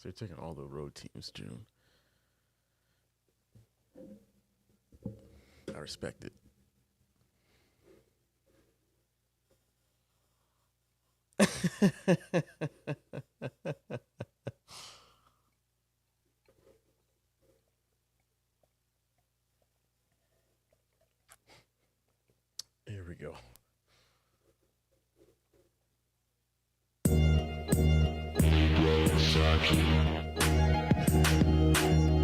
So you're taking all the road teams, June. I respect it. Here we go.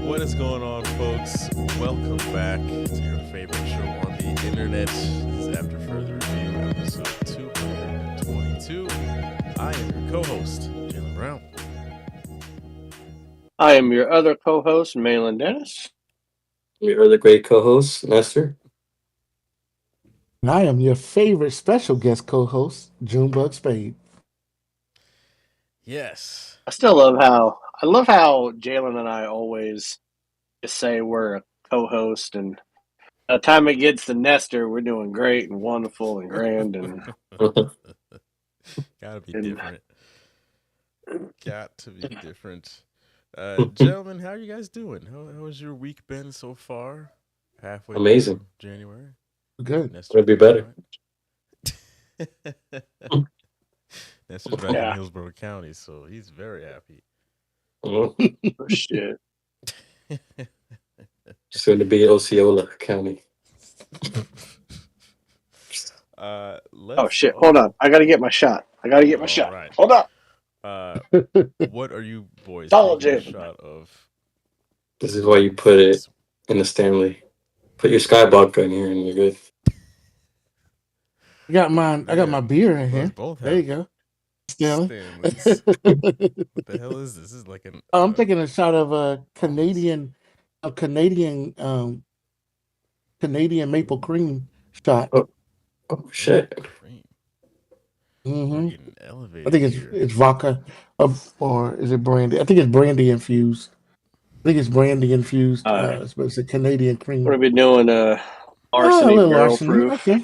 What is going on, folks? Welcome back to your favorite show on the internet. This is After Further Review, episode 222. I am your co-host, Jalen Brown. I am your other co-host, Malin Dennis. Your other great co-host, Nestor. And I am your favorite special guest co-host, Junebug Spade. Yes. I love how Jalen and I always just say we're a co-host, and by the time it gets to Nestor, we're doing great and wonderful and grand and Gotta be different. Got to be different. Gentlemen, how are you guys doing? How has your week been so far? Halfway Amazing. through January. Good. Nestor, Could be better. Nestor's back in Hillsborough County, so he's very happy. oh shit. Soon to be Osceola County. Oh shit! Hold on, I gotta get my shot. Right. Hold on. What are you boys Oh, taking a Jalen. shot of? This is why you put it in the Stanley. Put your Sky vodka in here and you're good. I got mine. I got my beer in here. Both There you go. Stanleys. What the hell is this? This is like an. I'm taking a shot of a Canadian maple cream shot. Oh shit! Mm-hmm. Getting elevated I think it's vodka, or is it brandy? I think it's brandy infused. But it's a Canadian cream. What are we doing? Larceny, a little barrel larceny. proof. Okay.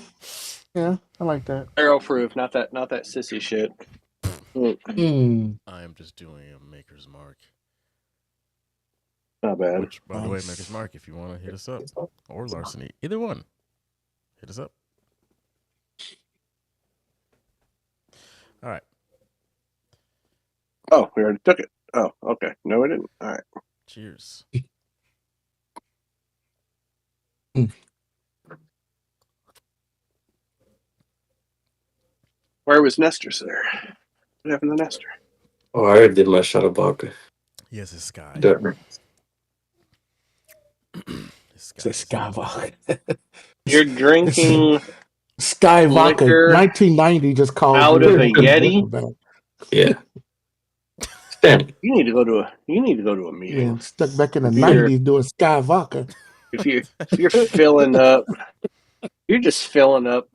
Yeah, I like that. Barrel proof, not that sissy shit. I am just doing a Maker's Mark. Not bad. Which, by the way, Maker's Mark, if you want to hit us up, or Larceny, either one, hit us up. All right. Oh, we already took it. Oh, okay. No, we didn't. All right. Cheers. Where was Nestor, sir? What happened to Nestor? Oh, I already did my shot of vodka. Yes, it's Sky. It's Sky vodka. You're drinking Sky vodka. 1990 just called out of a Yeti. Yeah. Damn. You need to go to a meeting. Yeah, stuck back in the 90s doing Sky vodka. If you're filling up, you're just filling up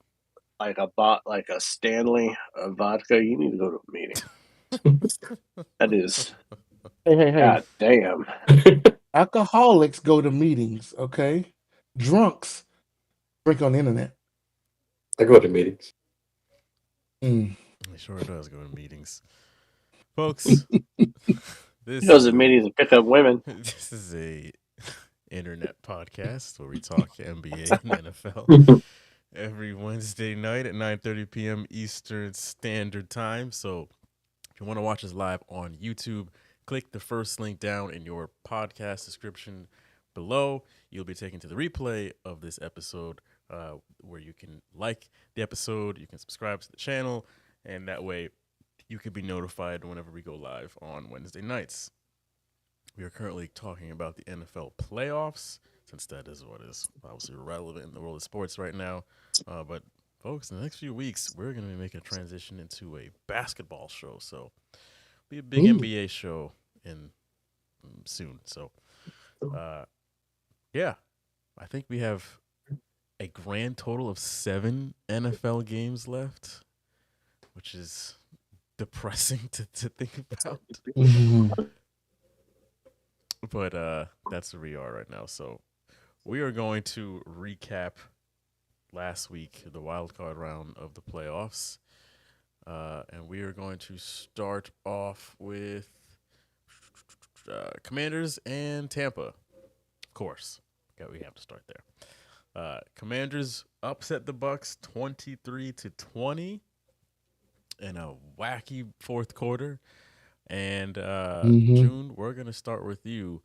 like a Stanley of vodka. You need to go to a meeting. That is. Hey. God damn. Alcoholics go to meetings, okay? Drunks drink on the internet. I go to meetings. It sure does go to meetings. Folks, He goes to meetings and pick up women. This is a internet podcast where we talk NBA and NFL every Wednesday night at 9:30 p.m. Eastern Standard Time. So if you want to watch us live on YouTube, click the first link down in your podcast description below. You'll be taken to the replay of this episode where you can like the episode, you can subscribe to the channel, and that way you can be notified whenever we go live on Wednesday nights. We are currently talking about the NFL playoffs, since that is what is obviously relevant in the world of sports right now. But folks, in the next few weeks, we're going to be making a transition into a basketball show. So be a big NBA show in soon. So, yeah, I think we have a grand total of 7 NFL games left, which is depressing to think about. But that's where we are right now. So we are going to recap last week, the wildcard round of the playoffs. And we are going to start off with Commanders and Tampa, of course. Okay, we have to start there. Commanders upset the Bucks 23-20 in a wacky fourth quarter. And June, we're gonna start with you.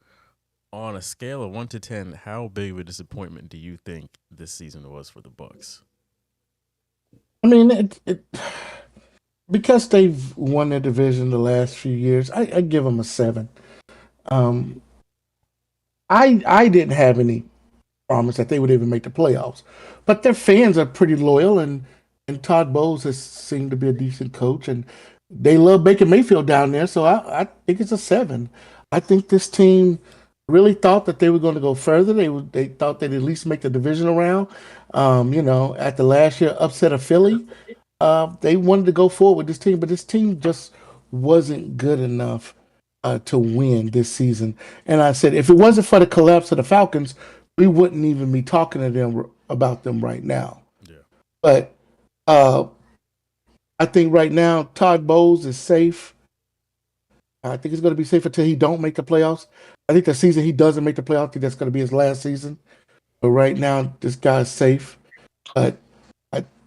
On a scale of 1 to 10, how big of a disappointment do you think this season was for the Bucks? I mean, because they've won their division the last few years, I give them a 7. Um, I didn't have any promise that they would even make the playoffs, but their fans are pretty loyal, and Todd Bowles has seemed to be a decent coach, and they love Baker Mayfield down there, so I think it's a 7. I think this team really thought that they were going to go further. They thought they'd at least make the divisional round. At the last year upset of Philly, they wanted to go forward with this team, but this team just wasn't good enough to win this season. And I said, if it wasn't for the collapse of the Falcons, we wouldn't even be talking to them about them right now. Yeah. But I think right now Todd Bowles is safe. I think he's going to be safe until he don't make the playoffs. I think the season he doesn't make the playoffs, I think that's going to be his last season. But right now, this guy's safe. But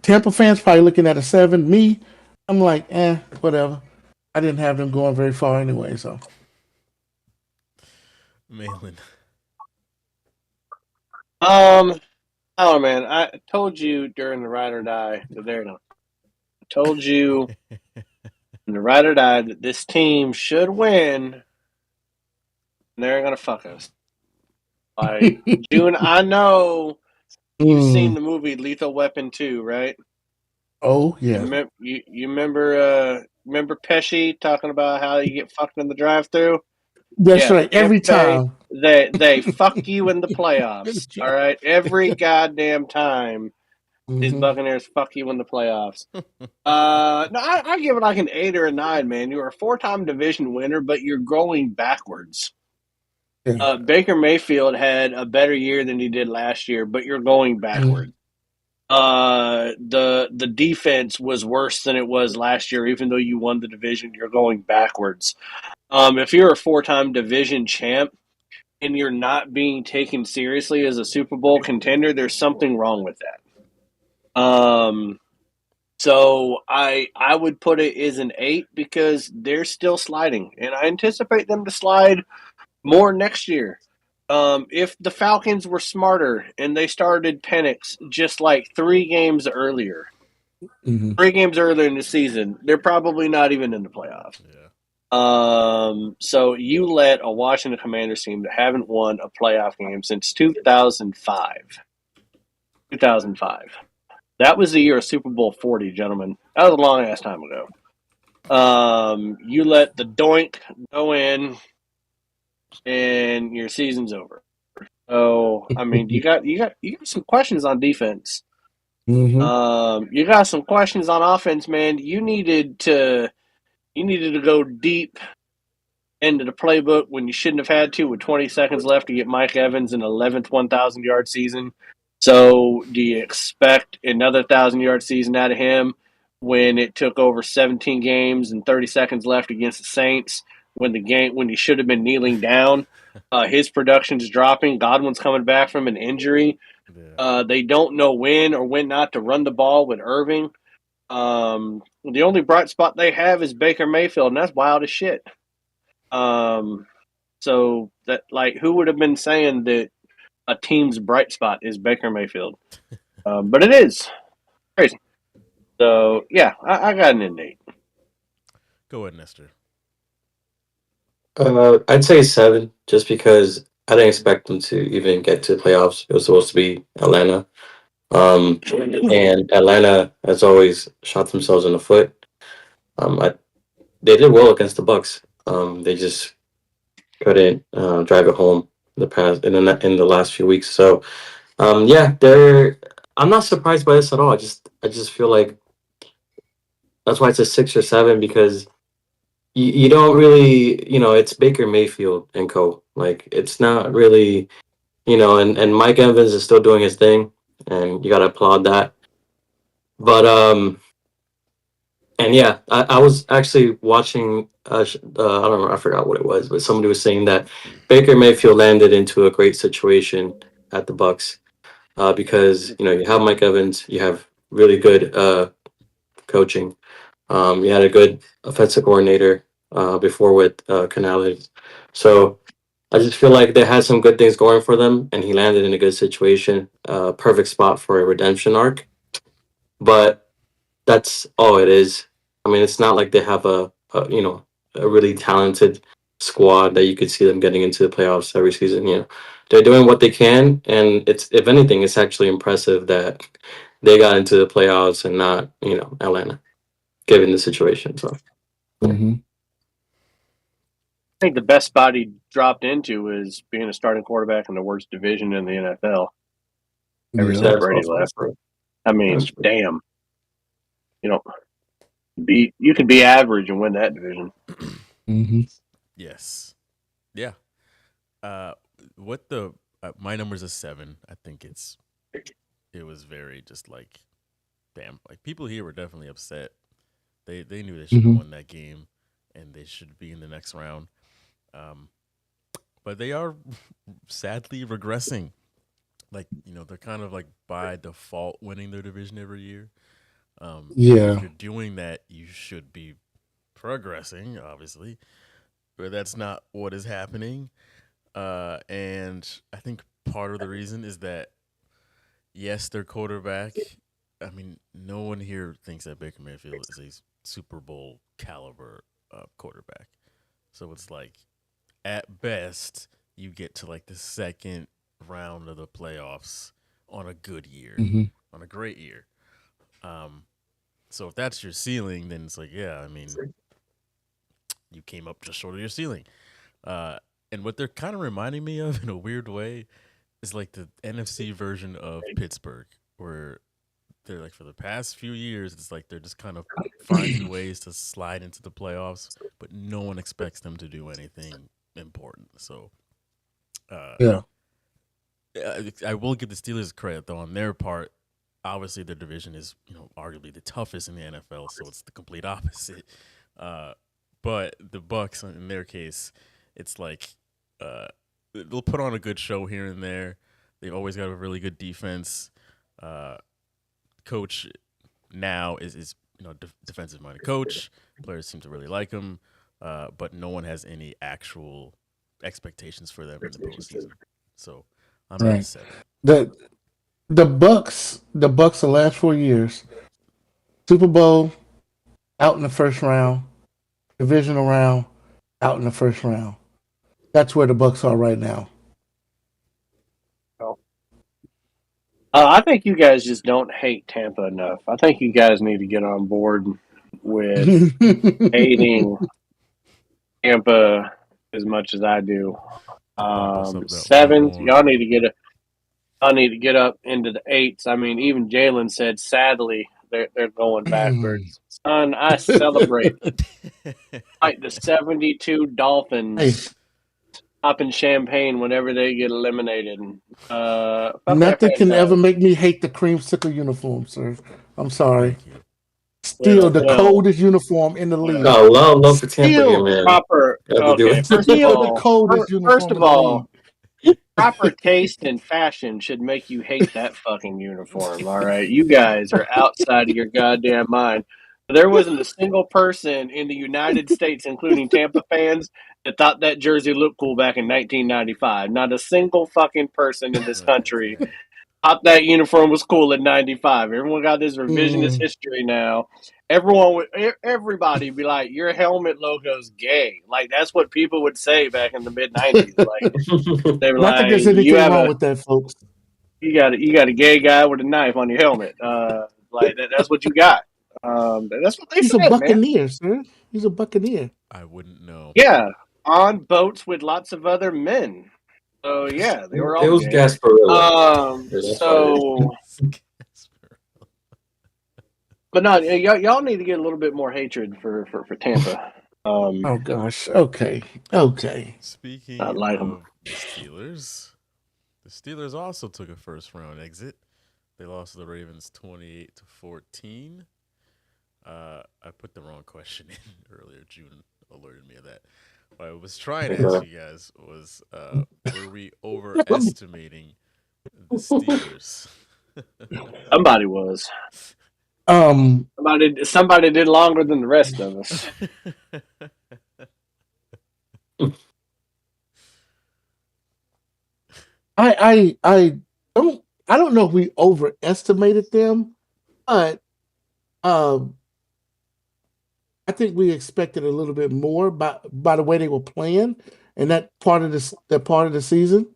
Tampa fans probably looking at a 7. Me, I'm like, whatever. I didn't have them going very far anyway, so. Malin. I don't know, man. I told you during the Ride or Die, I told you in the Ride or Die that this team should win, and they're going to fuck us. Like, June, I know you've seen the movie Lethal Weapon 2, right? Oh, yeah. You remember Pesci talking about how you get fucked in the drive-thru? That's right. Every time. They fuck you in the playoffs. All right? Every goddamn time these Buccaneers fuck you in the playoffs. No, I give it like an 8 or a 9, man. You're a 4-time division winner, but you're going backwards. Yeah. Baker Mayfield had a better year than he did last year, but you're going backwards. The defense was worse than it was last year, even though you won the division. You're going backwards. If you're a 4-time division champ and you're not being taken seriously as a Super Bowl contender, there's something wrong with that. So I would put it as an 8 because they're still sliding, and I anticipate them to slide more next year. If the Falcons were smarter and they started Penix just like 3 games earlier, 3 games earlier in the season, they're probably not even in the playoffs. Yeah. So you let a Washington Commanders team that haven't won a playoff game since 2005. 2005. That was the year of Super Bowl 40, gentlemen. That was a long ass time ago. You let the doink go in, and your season's over. So I mean, you got some questions on defense. You got some questions on offense, man. You needed to go deep into the playbook when you shouldn't have had to with 20 seconds left to get Mike Evans an 11th 1,000-yard season. So do you expect another 1,000-yard season out of him when it took over 17 games and 30 seconds left against the Saints when he should have been kneeling down? His production's dropping. Godwin's coming back from an injury. Yeah. They don't know when or when not to run the ball with Irving. The only bright spot they have is Baker Mayfield, and that's wild as shit. So that, like, who would have been saying that a team's bright spot is Baker Mayfield? But it is crazy. So yeah, I got an 8. Go ahead, Nestor. I'd say 7, just because I didn't expect them to even get to the playoffs. It was supposed to be Atlanta. And Atlanta has always shot themselves in the foot. They did well against the Bucks. They just couldn't drive it home in the last few weeks. So I'm not surprised by this at all. I just feel like that's why it's a 6 or 7, because you don't really, it's Baker Mayfield and co. Like, it's not really, and Mike Evans is still doing his thing, and you got to applaud that. But And yeah, I was actually watching. I don't know. I forgot what it was, but somebody was saying that Baker Mayfield landed into a great situation at the Bucks because you have Mike Evans, you have really good coaching. You had a good offensive coordinator before with Canales. So I just feel like they had some good things going for them, and he landed in a good situation. Perfect spot for a redemption arc. But that's all it is. I mean, it's not like they have a really talented squad that you could see them getting into the playoffs every season. They're doing what they can, and it's if anything, it's actually impressive that they got into the playoffs and not Atlanta, given the situation. So yeah. Mm-hmm. I think the best spot he dropped into is being a starting quarterback in the worst division in the NFL ever Yeah. since That's Brady also left. true. I That's mean, true. damn. You know, you could be average and win that division. Mm-hmm. Yes. Yeah. Uh, what the my number's a 7. I think it was very just like damn. Like people here were definitely upset. They knew they should have Mm-hmm. won that game, and they should be in the next round. Um, but they are sadly regressing. Like they're kind of like by default winning their division every year. And if Yeah. you're doing that, you should be progressing, obviously. But that's not what is happening. And I think part of the reason is that yes, their quarterback. I mean, no one here thinks that Baker Mayfield is a Super Bowl caliber quarterback. So it's like, at best, you get to like the second round of the playoffs on a good year, Mm-hmm. on a great year. Um, so if that's your ceiling, then it's like, yeah, I mean, you came up just short of your ceiling. Uh, and what they're kind of reminding me of in a weird way is like the NFC version of Pittsburgh, where they're like for the past few years, it's like they're just kind of finding ways to slide into the playoffs, but no one expects them to do anything important. So, uh, Yeah. I will give the Steelers credit though on their part. Obviously, their division is arguably the toughest in the NFL, so it's the complete opposite. Uh, but the Bucks, in their case, it's like uh, they'll put on a good show here and there. They've always got a really good defense. Uh, coach now is defensive minded coach. Players seem to really like him, but no one has any actual expectations for them in the postseason. So I'm at a Right. 7. The the Bucks the last 4 years, Super Bowl out in the first round, divisional round out in the first round. That's where the Bucks are right now. I think you guys just don't hate Tampa enough. I think you guys need to get on board with hating Tampa as much as I do. To bump us up that one Sevens, more. y'all need to get up into the eights. I mean, even Jalen said, sadly, they're going backwards. Son, I celebrate like the 72 Hey, Dolphins popping champagne whenever they get eliminated. Fuck that nothing can ever franchise. make me hate the creamsicle uniform, sir. I'm sorry. Thank you. Still Well, the well, coldest uniform in the well. league. No, love for Tampa here, Still, man. Proper. You have to do Okay, it. still the coldest first uniform of in the league. all, proper taste and fashion should make you hate that fucking uniform. All right, you guys are outside of your goddamn mind. There wasn't a single person in the United States, including Tampa fans, that thought that jersey looked cool back in 1995. Not a single fucking person in this country thought that uniform was cool in '95. Everyone got this revisionist Mm. history now. Everybody be like, "Your helmet logo's gay." Like that's what people would say back in the mid '90s. Like they were Not that like, there's anything wrong with that, folks. you got a gay guy with a knife on your helmet. Like that's what you got. That's what they He's a said, man. buccaneer, sir. He's a buccaneer. I wouldn't know. Yeah, on boats with lots of other men. So yeah, they were It all was gay. Gasparilla. Yeah, that's what it So but no, y'all need to get a little bit more hatred for Tampa. Oh gosh. Okay. Okay. Not Speaking like them. of the Steelers also took a first round exit. They lost to the Ravens 28-14. I put the wrong question in earlier. June alerted me of that. What I was trying to ask Uh, you guys was, were we overestimating the Steelers? Somebody was. um, Somebody did longer than the rest of us. I don't know if we overestimated them, but um, I think we expected a little bit more by the way they were playing and that part of the season.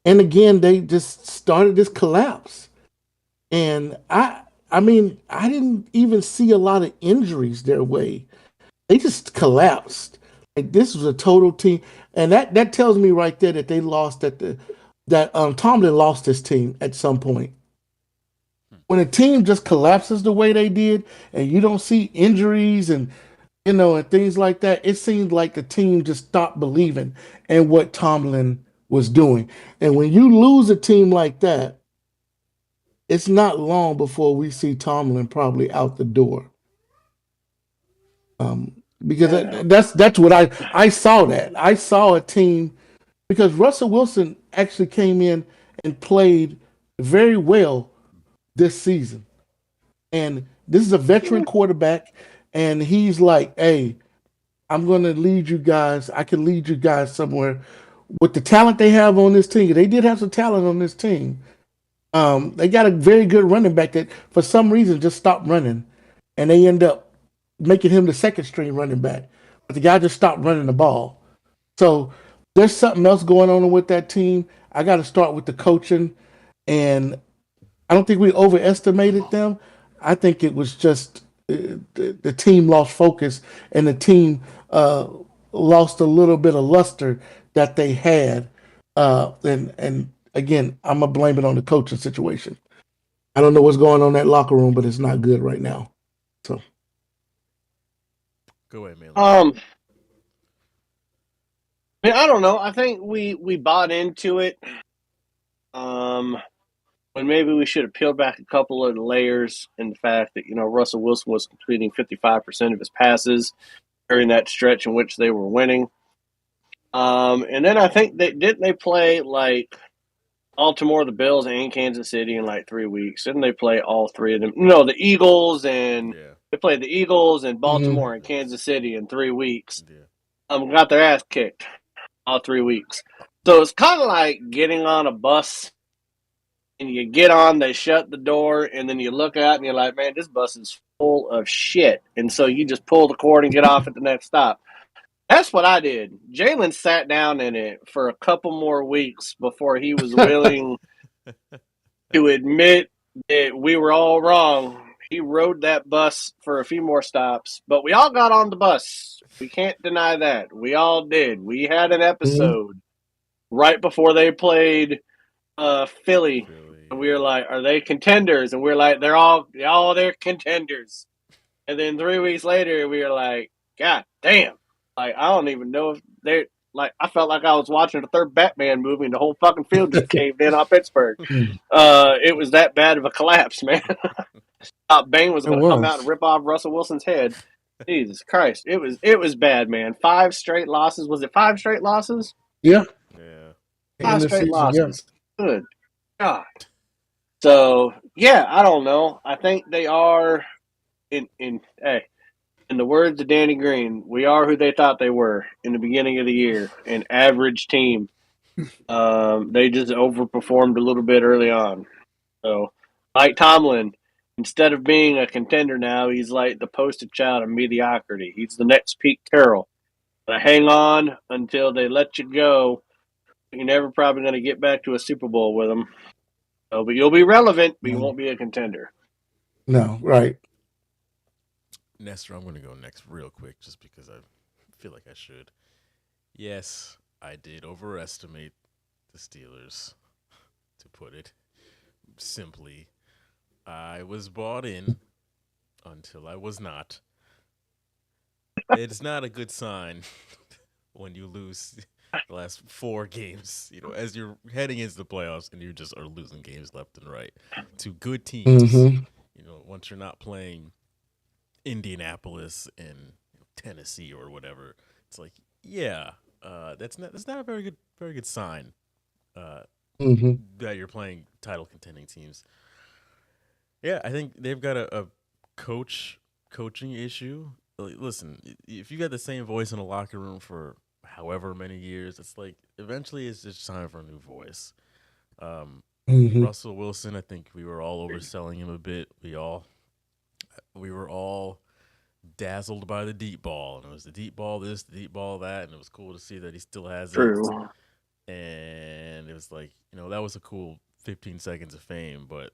And again, they just started this collapse. And I mean, I didn't even see a lot of injuries their way. They just collapsed. Like this was a total team, and that tells me right there that they lost at the that Tomlin lost his team at some point. When a team just collapses the way they did, and you don't see injuries and and things like that, it seemed like the team just stopped believing in what Tomlin was doing. And when you lose a team like that, it's not long before we see Tomlin probably out the door. Because Yeah. that's what I saw that I saw a team because Russell Wilson actually came in and played very well this season, and this is a veteran quarterback, and he's like, "Hey, I'm going to lead you guys. I can lead you guys somewhere with the talent they have on this team. They did have some talent on this team. They got a very good running back that, for some reason, just stopped running, and they end up making him the second string running back. But the guy just stopped running the ball. So there's something else going on with that team. I got to start with the coaching, and I don't think we overestimated them. I think it was just the team lost focus, and the team lost a little bit of luster that they had. And again, I'm gonna blame it on the coaching situation. I don't know what's going on in that locker room, but it's not good right now. So Go ahead, man. I don't know. I think we bought into it. When maybe we should have peeled back a couple of the layers in the fact that Russell Wilson was completing 55% of his passes during that stretch in which they were winning. And then I think they play like Baltimore, the Bills, and Kansas City in like 3 weeks. Didn't they play all three of them? No, the Eagles and Yeah. they played the Eagles and Baltimore and Kansas City in 3 weeks. Got their ass kicked all 3 weeks. So it's kind of like getting on a bus and you get on, they shut the door, and then you look out and you're like, man, this bus is full of shit. And so you just pull the cord and get off at the next stop. That's what I did. Jalen sat down in it for a couple more weeks before he was willing to admit that we were all wrong. He rode that bus for a few more stops, but we all got on the bus. We can't deny that. We all did. We had an episode right before they played Philly. And we were like, are they contenders? And we were like, they're contenders. And then 3 weeks later, we were like, God damn. Like, I don't even know if they're like, I felt like I was watching the third Batman movie and the whole fucking field just caved in on Pittsburgh. It was that bad of a collapse, man. Thought Bane was going to come out and rip off Russell Wilson's head. Jesus Christ. It was bad, man. 5 straight losses. Was it 5 straight losses? Yeah. 5 straight losses. Yeah. Good God. So, yeah, I don't know. I think they are in the words of Danny Green, we are who they thought they were in the beginning of the year, an average team. They just overperformed a little bit early on. So, Mike Tomlin, instead of being a contender now, he's like the poster child of mediocrity. He's the next Pete Carroll. But hang on until they let you go. You're never probably going to get back to a Super Bowl with them. So, but you'll be relevant, but you won't be a contender. No, right. Nestor, I'm going to go next real quick just because I feel like I should. Yes, I did overestimate the Steelers, to put it simply. I was bought in until I was not. It's not a good sign when you lose the last 4 games, as you're heading into the playoffs and you just are losing games left and right to good teams. Once you're not playing Indianapolis and Tennessee or whatever. It's like, yeah, that's not a very good sign uh, Hmm. that you're playing title contending teams. Yeah, I think they've got a coaching issue. Like, listen, if you got the same voice in a locker room for however many years, it's like eventually it's just time for a new voice. Um, Hmm. Russell Wilson, I think we were all overselling him a bit. We were all dazzled by the deep ball, and it was the deep ball this, the deep ball that, and it was cool to see that he still has it. True. And it was like, that was a cool 15 seconds of fame, but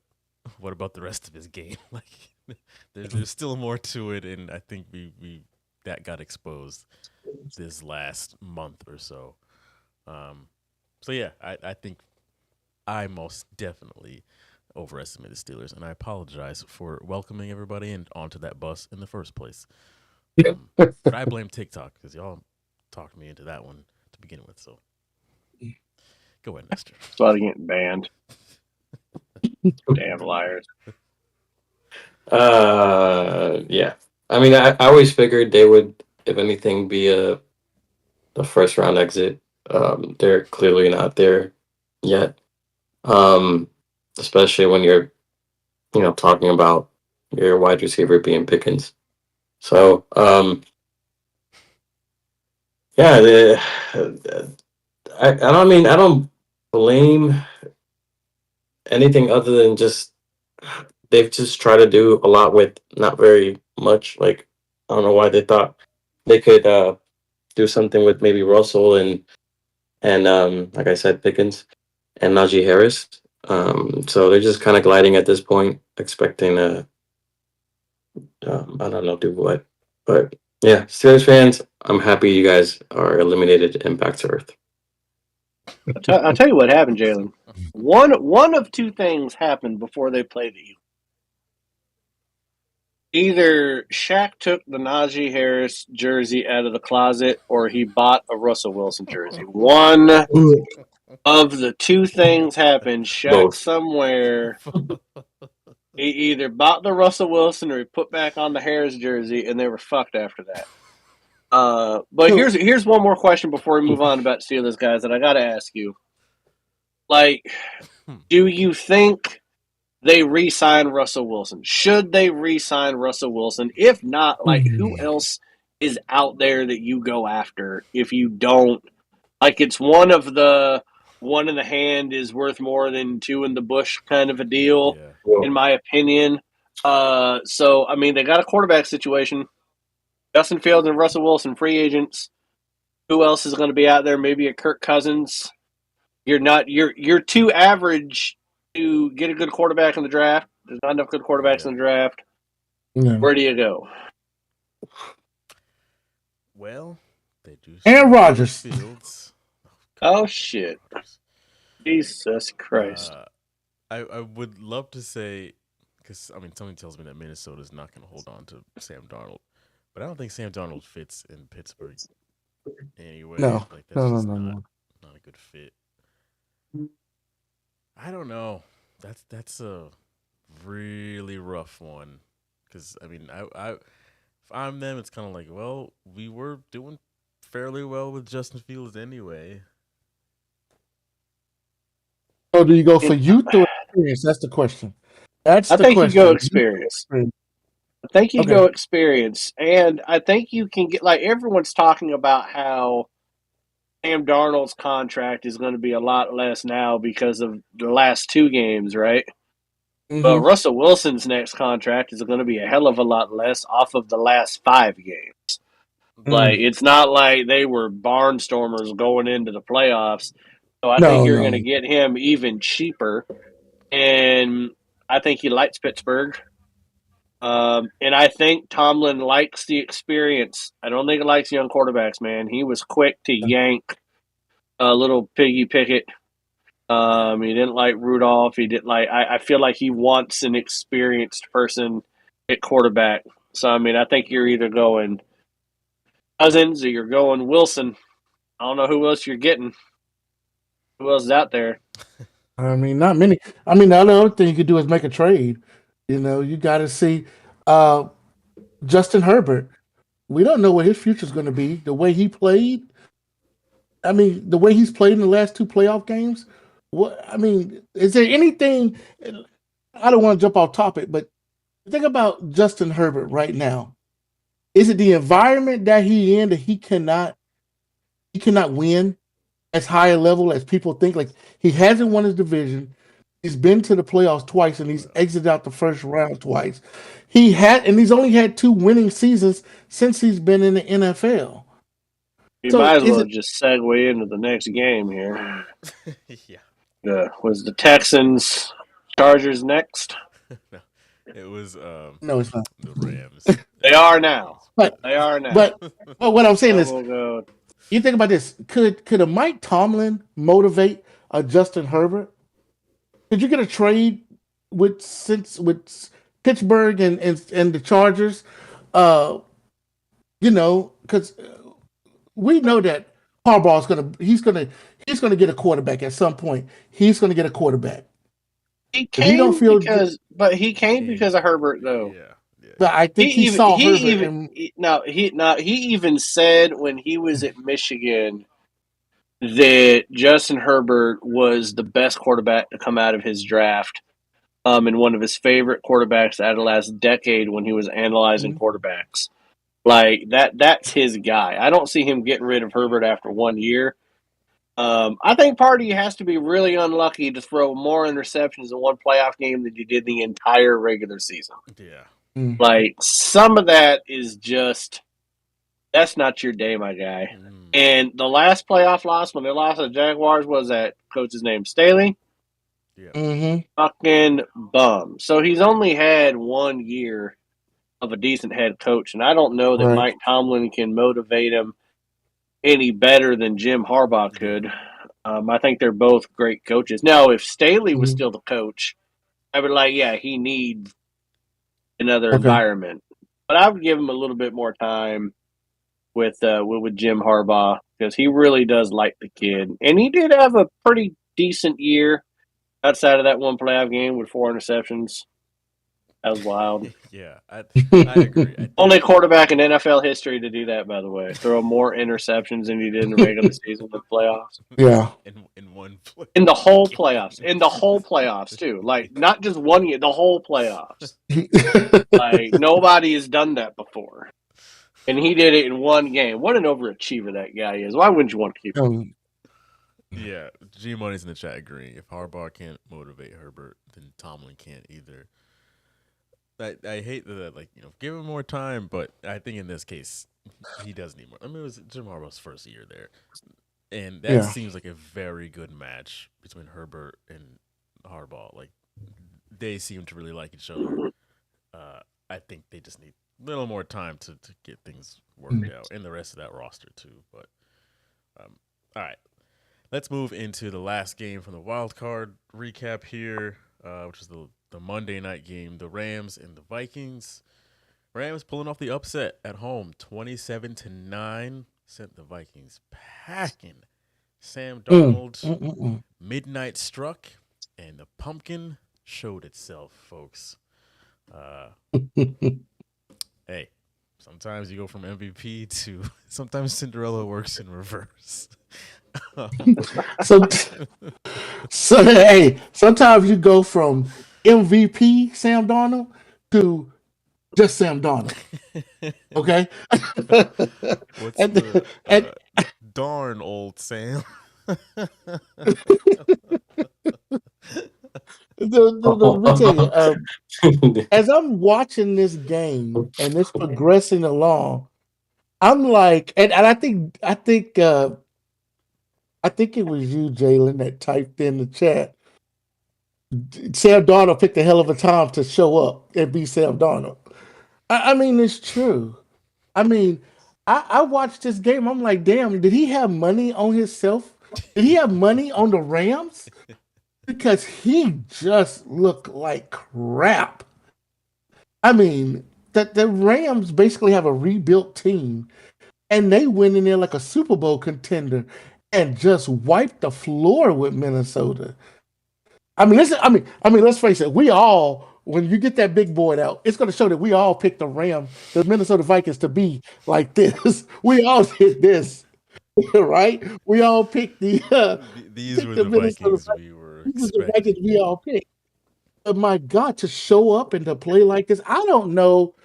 what about the rest of his game? Like, there's still more to it, and I think we that got exposed this last month or so. Um, so yeah, I think I most definitely overestimated the Steelers, and I apologize for welcoming everybody and onto that bus in the first place. But I blame TikTok because y'all talked me into that one to begin with. So go ahead, Nestor. That's why they're getting banned. Damn liars. Yeah. I mean, I always figured they would, if anything, be a first round exit. They're clearly not there yet. Especially when you're, talking about your wide receiver being Pickens. So, yeah, I don't blame anything other than just they've just tried to do a lot with not very much. Like, I don't know why they thought they could do something with maybe Russell and like I said, Pickens and Najee Harris. So they're just kind of gliding at this point, expecting I don't know, do what. But yeah, Steelers fans, I'm happy you guys are eliminated and back to earth. I'll tell you what happened, Jalen. One of two things happened before they played the Eagles. Either Shaq took the Najee Harris jersey out of the closet, or he bought a Russell Wilson jersey. One of the two things happened. Shaq Both. somewhere he either bought the Russell Wilson or he put back on the Harris jersey, and they were fucked after that. But So- here's one more question before we move on about Steelers guys that I got to ask you. Like, do you think they re-sign Russell Wilson? Should they re-sign Russell Wilson? If not, like, who else is out there that you go after if you don't? Like, it's one in the hand is worth more than two in the bush kind of a deal, Yeah. in my opinion. So, I mean, they got a quarterback situation. Justin Fields and Russell Wilson, free agents. Who else is going to be out there? Maybe a Kirk Cousins. You're too average to get a good quarterback in the draft. There's not enough good quarterbacks in the draft. Yeah. Where do you go? Well, they do. Aaron Rodgers. Fields. Oh shit! Jesus Christ! I would love to say, because I mean, something tells me that Minnesota is not going to hold on to Sam Darnold, but I don't think Sam Darnold fits in Pittsburgh anyway. No. Like, that's No, just no. not a good fit. I don't know. That's a really rough one, because I mean, I if I'm them, it's kind of like, well, we were doing fairly well with Justin Fields anyway. So do you go for youth or experience? That's the question. I think you go experience. I think you go experience, and I think you can get, like, everyone's talking about how Sam Darnold's contract is going to be a lot less now because of the last two games, right? But Russell Wilson's next contract is going to be a hell of a lot less off of the last 5 games. Like, it's not like they were barnstormers going into the playoffs. So I think you're going to get him even cheaper. And I think he likes Pittsburgh. And I think Tomlin likes the experience. I don't think he likes young quarterbacks, man. He was quick to yank a little Piggy Pickett. He didn't like Rudolph. He didn't like. I feel like he wants an experienced person at quarterback. So I mean, I think you're either going Cousins or you're going Wilson. I don't know who else you're getting. Who else is out there? I mean, not many. I mean, the other thing you could do is make a trade. You know, you got to see. Justin Herbert. We don't know what his future is going to be. The way he played, I mean, the way he's played in the last two playoff games. What I mean, is there anything? I don't want to jump off topic, but think about Justin Herbert right now. Is it the environment that he in that he cannot win as high a level as people think? Like he hasn't won his division. He's been to the playoffs twice and he's exited out the first round twice. He's only had two winning seasons since he's been in the NFL. You So might as is well it just segue into the next game here. Yeah. Was the Texans Chargers next? No, it was no, it's not. the Rams. They are now. But They are now. but what I'm saying Now is, we'll go. you think about this. Could a Mike Tomlin motivate a Justin Herbert? Could you get a trade with Pittsburgh and the Chargers? Uh, because we know that Harbaugh's he's gonna get a quarterback at some point. He's gonna get a quarterback. He If he don't came feel, but he came because of Herbert though. Yeah. but I think he saw Herbert. He even said when he was at Michigan that Justin Herbert was the best quarterback to come out of his draft. And one of his favorite quarterbacks out of the last decade when he was analyzing quarterbacks. Like that's his guy. I don't see him getting rid of Herbert after 1 year. I think Party has to be really unlucky to throw more interceptions in one playoff game than he did the entire regular season. Yeah. Like some of that is just that's not your day, my guy. And the last playoff loss when they lost to the Jaguars was that coach's name Staley. Yeah. Fucking bum. So he's only had 1 year of a decent head coach, and I don't know that Right. Mike Tomlin can motivate him any better than Jim Harbaugh could. I think they're both great coaches. Now, if Staley was still the coach, I would he needs another environment. But I would give him a little bit more time with Jim Harbaugh because he really does like the kid, and he did have a pretty decent year outside of that one playoff game with 4 interceptions. That was wild. Yeah, I agree. Only quarterback in NFL history to do that, by the way. Throw more interceptions than he did in the regular season with playoffs. Yeah. In one play. In the whole playoffs. In the whole playoffs, too. Like, not just 1 year, the whole playoffs. Like, nobody has done that before. And he did it in one game. What an overachiever that guy is. Why wouldn't you want to keep him? Yeah, G Money's in the chat agreeing. If Harbaugh can't motivate Herbert, then Tomlin can't either. I hate that, give him more time, but I think in this case, he does need more. I mean, it was Jim Harbaugh's first year there, and that seems like a very good match between Herbert and Harbaugh. Like, they seem to really like each other. I think they just need a little more time to get things worked out, and the rest of that roster too. But, all right. Let's move into the last game from the Wildcard recap here, which is the Monday night game, the Rams and the Vikings. Rams pulling off the upset at home, 27-9, sent the Vikings packing. Sam Darnold, midnight struck, and the pumpkin showed itself, folks. Hey, sometimes you go from MVP to sometimes Cinderella works in reverse. so hey, sometimes you go from MVP Sam Darnold to just Sam Darnold. Okay. What's darn old Sam? Let me tell you, as I'm watching this game and it's progressing along, I'm like, and I think it was you, Jalen, that typed in the chat. Sam Darnold picked a hell of a time to show up and be Sam Darnold. I mean, it's true. I mean, I watched this game. I'm like, damn, did he have money on himself? Did he have money on the Rams? Because he just looked like crap. I mean, the Rams basically have a rebuilt team, and they went in there like a Super Bowl contender and just wiped the floor with Minnesota. I mean, listen. I mean, let's face it. We all when you get that big board out, it's going to show that we all picked the Minnesota Vikings, to be like this. We all did this, right? We all picked These were the the Minnesota Vikings Vikings. we were These are the Vikings expecting. we all picked. But my God, to show up and to play like this, I don't know.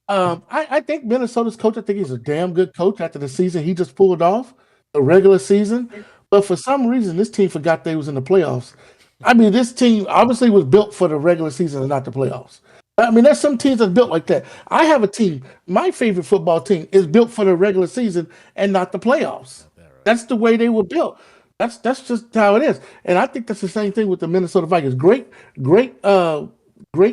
I think Minnesota's coach, I think he's a damn good coach after the season he just pulled off, the regular season. But for some reason, this team forgot they was in the playoffs. I mean, this team obviously was built for the regular season and not the playoffs. I mean, there's some teams that's built like that. I have a team. My favorite football team is built for the regular season and not the playoffs. Got that right. That's the way they were built. That's just how it is. And I think that's the same thing with the Minnesota Vikings. Great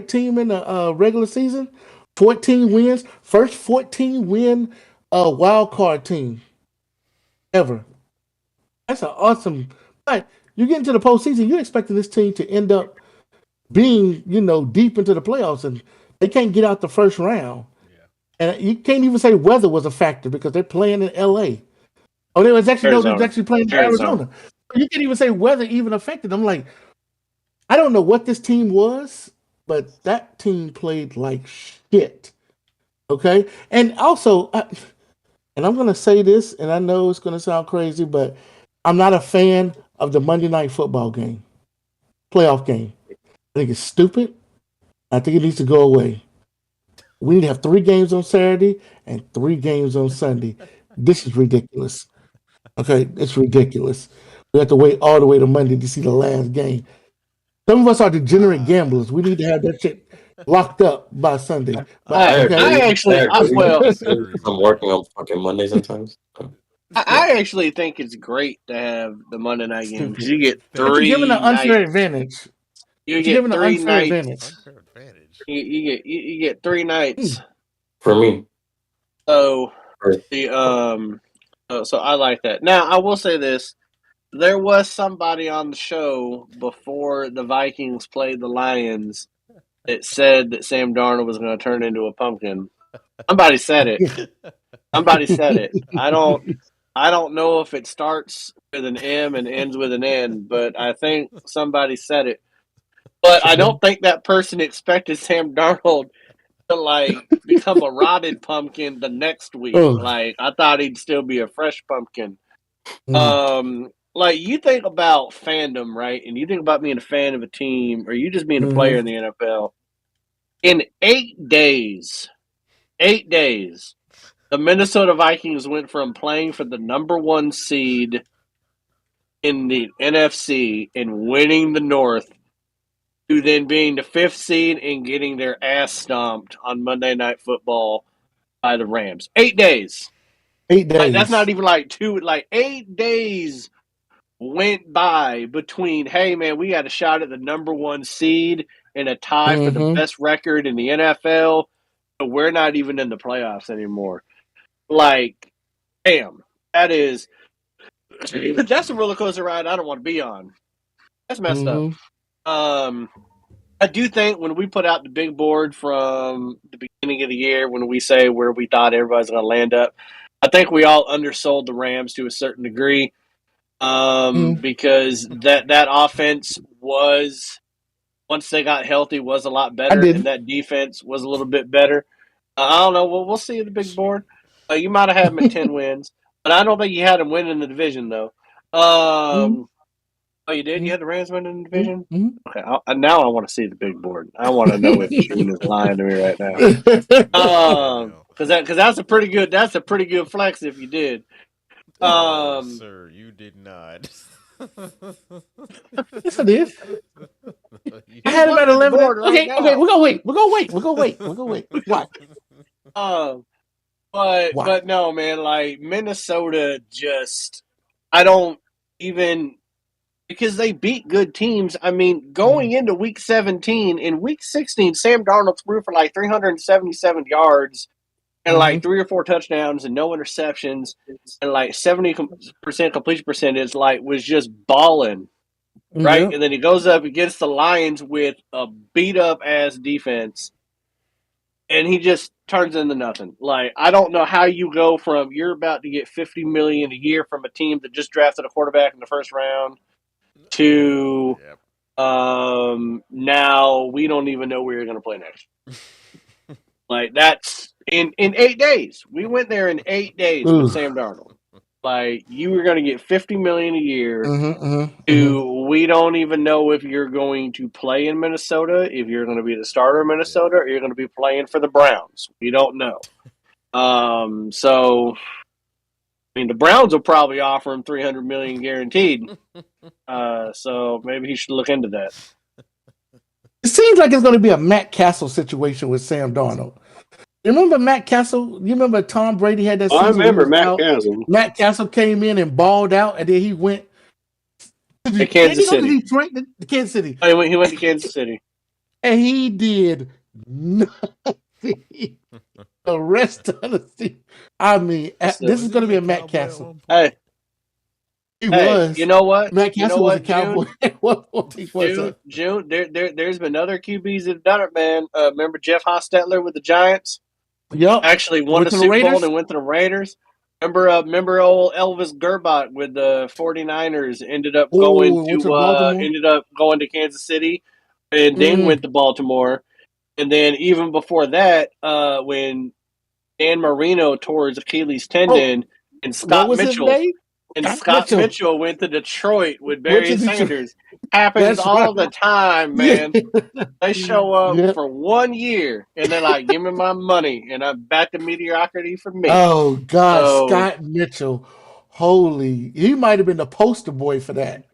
team in the regular season. 14 wins, first 14 win wild card team ever. That's an awesome. But you get into the postseason, you're expecting this team to end up being, deep into the playoffs, and they can't get out the first round. Yeah. And you can't even say weather was a factor because they're playing in LA. Oh, they was actually Arizona. no, they're actually playing in Arizona. Arizona. You can't even say weather even affected them. Like, I don't know what this team was, but that team played like shit. Okay, and also, and I'm gonna say this, and I know it's gonna sound crazy, but I'm not a fan of the Monday Night Football game, playoff game. I think it's stupid. I think it needs to go away. We need to have 3 games on Saturday and 3 games on Sunday. This is ridiculous. Okay, it's ridiculous. We have to wait all the way to Monday to see the last game. Some of us are degenerate gamblers. We need to have that shit locked up by Sunday. But, I'm working on fucking Monday sometimes. I actually think it's great to have the Monday night game because you get but you're 3 given an unfair nights. advantage. You You're get given an 3 unfair nights. advantage. Unfair advantage. You get 3 nights. For me. So Right. so I like that. Now I will say this: there was somebody on the show before the Vikings played the Lions that said that Sam Darnold was going to turn into a pumpkin. Somebody said it. Somebody said it. I don't know if it starts with an M and ends with an N, but I think somebody said it. But I don't think that person expected Sam Darnold to like become a rotted pumpkin the next week. Ugh. Like I thought he'd still be a fresh pumpkin. Mm. Like you think about fandom, right? And you think about being a fan of a team or you just being a player in the NFL. In 8 days, the Minnesota Vikings went from playing for the number 1 seed in the NFC and winning the North to then being the 5th seed and getting their ass stomped on Monday Night Football by the Rams. 8 days. 8 days. Like, that's not even like 2. Like 8 days went by between, hey, man, we got a shot at the number 1 seed and a tie for the best record in the NFL. But we're not even in the playoffs anymore. Like, damn, that's a roller coaster ride I don't want to be on. That's messed up. I do think when we put out the big board from the beginning of the year, when we say where we thought everybody's going to land up, I think we all undersold the Rams to a certain degree because that offense was, once they got healthy, was a lot better, and that defense was a little bit better. I don't know. We'll see the big board. You might have had them at 10 wins, but I don't think you had them winning the division, though. Oh, you did? You had the Rams winning the division? Okay. Now I want to see the big board. I want to know if Sheen is lying to me right now. Because that's a pretty good flex if you did. Sir, you did not. Yes, I did. I had him at 11. Okay, we're gonna wait. Why? But no, man. Like Minnesota, just I don't even because they beat good teams. I mean, going into Week 17, in Week 16, Sam Darnold threw for like 377 yards and like 3 or 4 touchdowns and no interceptions and like 70% completion percentage. Like was just balling. Right, and then he goes up against the Lions with a beat up ass defense, and he just turns into nothing. Like I don't know how you go from you're about to get $50 million a year from a team that just drafted a quarterback in the first round to Now we don't even know where you're going to play next. Like that's in 8 days. We went there in 8 days with Sam Darnold. Like you were going to get $50 million a year. We don't even know if you're going to play in Minnesota, if you're going to be the starter in Minnesota, or you're going to be playing for the Browns. We don't know. So I mean, the Browns will probably offer him $300 million guaranteed. So maybe he should look into that. It seems like it's going to be a Matt Castle situation with Sam Darnold. You remember Matt Castle? You remember Tom Brady had that season? I remember Matt Castle. Matt Castle came in and balled out, and then he went to Kansas City. Kansas City. Oh, he went to Kansas City. And he did nothing the rest of the season. I mean, this is going to be a Matt Castle. Hey. He was. You know what? Matt Castle was a Cowboy. June, there's been other QBs that have done it, man. Remember Jeff Hostetler with the Giants? Yep. Actually won the Super Bowl and went to the Raiders. Remember old Elvis Gerbach with the 49ers ended up going to Kansas City and then went to Baltimore. And then even before that, when Dan Marino tore his Achilles tendon and Scott Mitchell went to Detroit with Barry Sanders. Happens all the time, man. They show up for 1 year and they're like, give me my money. And I'm back to mediocrity for me. Oh, God. Scott Mitchell. Holy. He might have been the poster boy for that.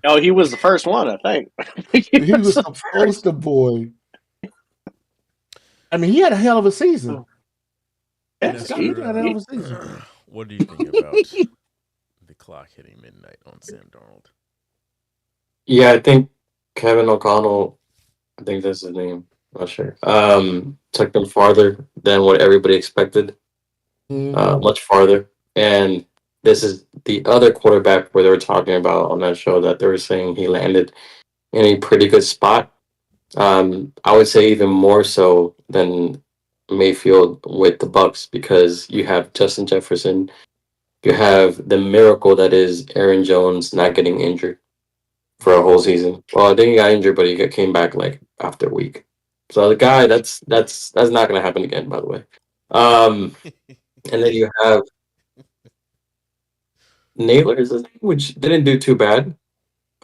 Oh, he was the first one, I think. he was the poster boy. I mean, he had a hell of a season. He had a hell of a season. What do you think about the clock hitting midnight on Sam Darnold? Yeah, I think Kevin O'Connell, I think that's his name, I'm not sure, took them farther than what everybody expected, much farther. And this is the other quarterback where they were talking about on that show that they were saying he landed in a pretty good spot. I would say even more so than Mayfield with the Bucks, because you have Justin Jefferson, you have the miracle that is Aaron Jones not getting injured for a whole season. Well, then he got injured, but he came back like after a week. So the guy, that's not going to happen again, by the way. And then you have Naylor, is his name, which didn't do too bad.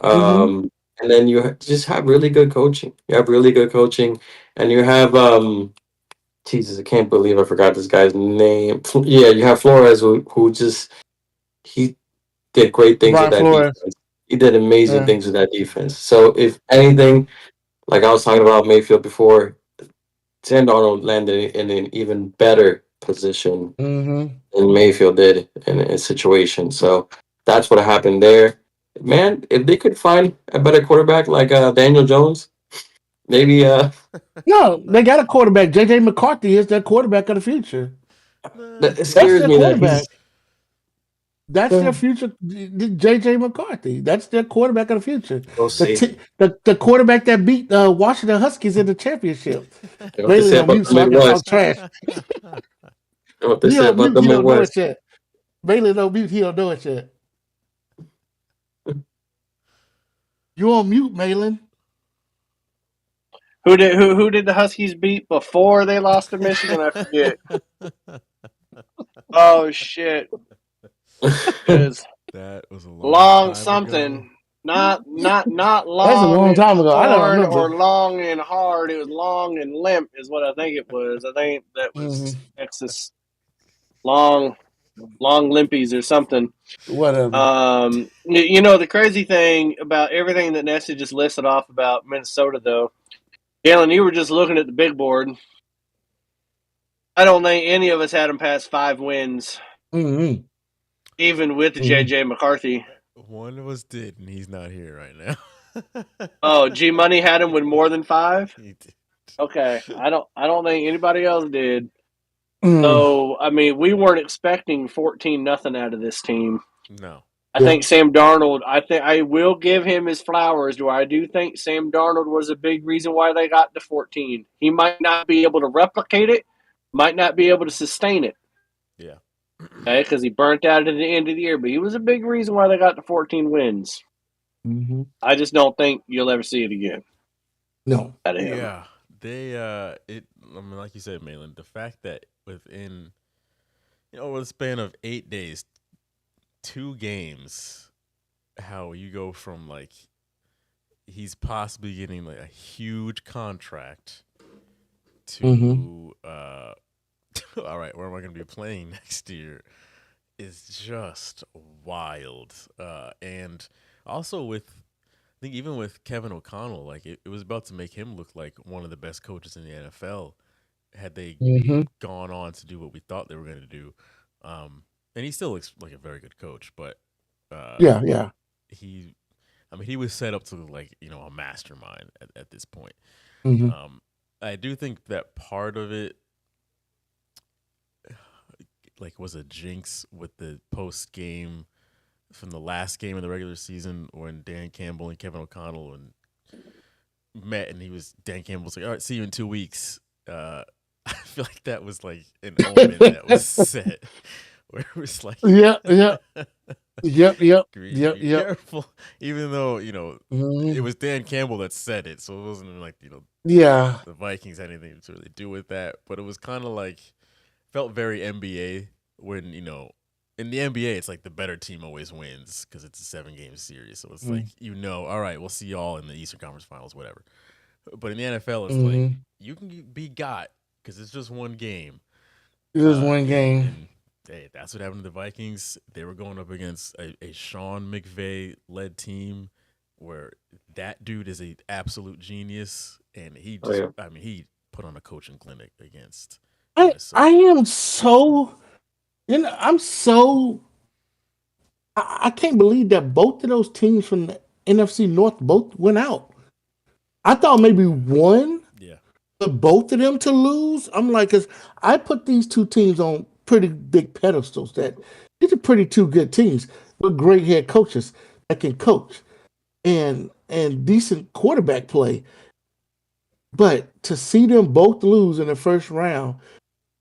And then you just have really good coaching. You have really good coaching, and you have Jesus, I can't believe I forgot this guy's name. Yeah, you have Flores, who just he did great things with that defense. He did amazing things with that defense. So if anything, like I was talking about Mayfield before, Sam Darnold landed in an even better position than Mayfield did in a situation. So that's what happened there. Man, if they could find a better quarterback like Daniel Jones, maybe. No, they got a quarterback. J.J. McCarthy is their quarterback of the future. It scares me that that's their future. J.J. McCarthy. That's their quarterback of the future. We'll see. The quarterback that beat Washington Huskies in the championship. Bailey don't mute, so I can talk trash. What they said about the Midwest. Bailey don't mute. He don't know it yet. You on mute, Malin? Who did the Huskies beat before they lost to Michigan? I forget. Oh shit! That was a long something. Ago. Not long. That's a long time ago. I don't remember. Or long and hard. It was long and limp, is what I think it was. I think that was Texas. Long limpies or something. Whatever. You know the crazy thing about everything that Nessie just listed off about Minnesota, though. Galen, you were just looking at the big board. I don't think any of us had them past 5 wins, even with J.J. McCarthy. One of us did, and he's not here right now. Oh, G Money had him with more than 5. He did. Okay, I don't think anybody else did. So I mean, we weren't expecting 14-0 out of this team. No. I think Sam Darnold, I will give him his flowers. I do think Sam Darnold was a big reason why they got to 14. He might not be able to replicate it, might not be able to sustain it. Yeah. Okay, because he burnt out at the end of the year, but he was a big reason why they got to 14 wins. Mm-hmm. I just don't think you'll ever see it again No. out of him. Yeah, they I mean, like you said, Malin, the fact that within over the span of 8 days, 2 games, how you go from like he's possibly getting like a huge contract Mm-hmm. to all right, where am I going to be playing next year is just wild. And also with I think even with Kevin O'Connell, like it was about to make him look like one of the best coaches in the NFL had they Mm-hmm. gone on to do what we thought they were going to do. And he still looks like a very good coach, but uh, Yeah, yeah. he, I mean, he was set up to look like a mastermind at this point. Mm-hmm. I do think that part of it, like, was a jinx with the post game from the last game of the regular season when Dan Campbell and Kevin O'Connell met, and Dan Campbell was like, "All right, see you in 2 weeks." I feel like that was like an omen that was set, where it was like, Yeah, yeah. Yep, yep, Green, yep, be yep. careful. Even though it Mm-hmm. was Dan Campbell that said it, so it wasn't like Yeah. the Vikings had anything to really do with that. But it was kind of like felt very NBA when in the NBA it's like the better team always wins because it's a 7-game series. So it's like all right, we'll see y'all in the Eastern Conference Finals, whatever. But in the NFL, it's like Mm-hmm. you can be got because it's just one game. It was one And game. and hey, that's what happened to the Vikings. They were going up against a Sean McVay led team where that dude is a absolute genius, and he Oh just yeah. I mean he put on a coaching clinic against I Minnesota. am so I'm so I can't believe that both of those teams from the NFC North both went out. I thought maybe one, Yeah, but both of them to lose. I'm like, cause I put these two teams on pretty big pedestals. That these are pretty two good teams with great head coaches that can coach and decent quarterback play. But to see them both lose in the first round,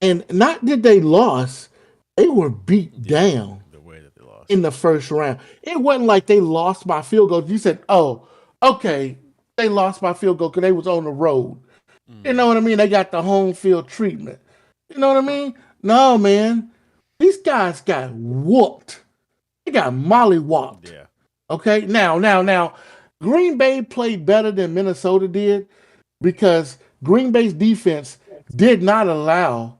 and not that they lost, they were beat yeah, down the way that they lost. in the first round. It wasn't like they lost by field goal. You said, "Oh, okay, they lost by field goal because they was on the road." You know Mm, what I mean? They got the home field treatment. You know what I mean? No, man, these guys got whooped. They got mollywopped. yeah, Okay, now, Green Bay played better than Minnesota did because Green Bay's defense did not allow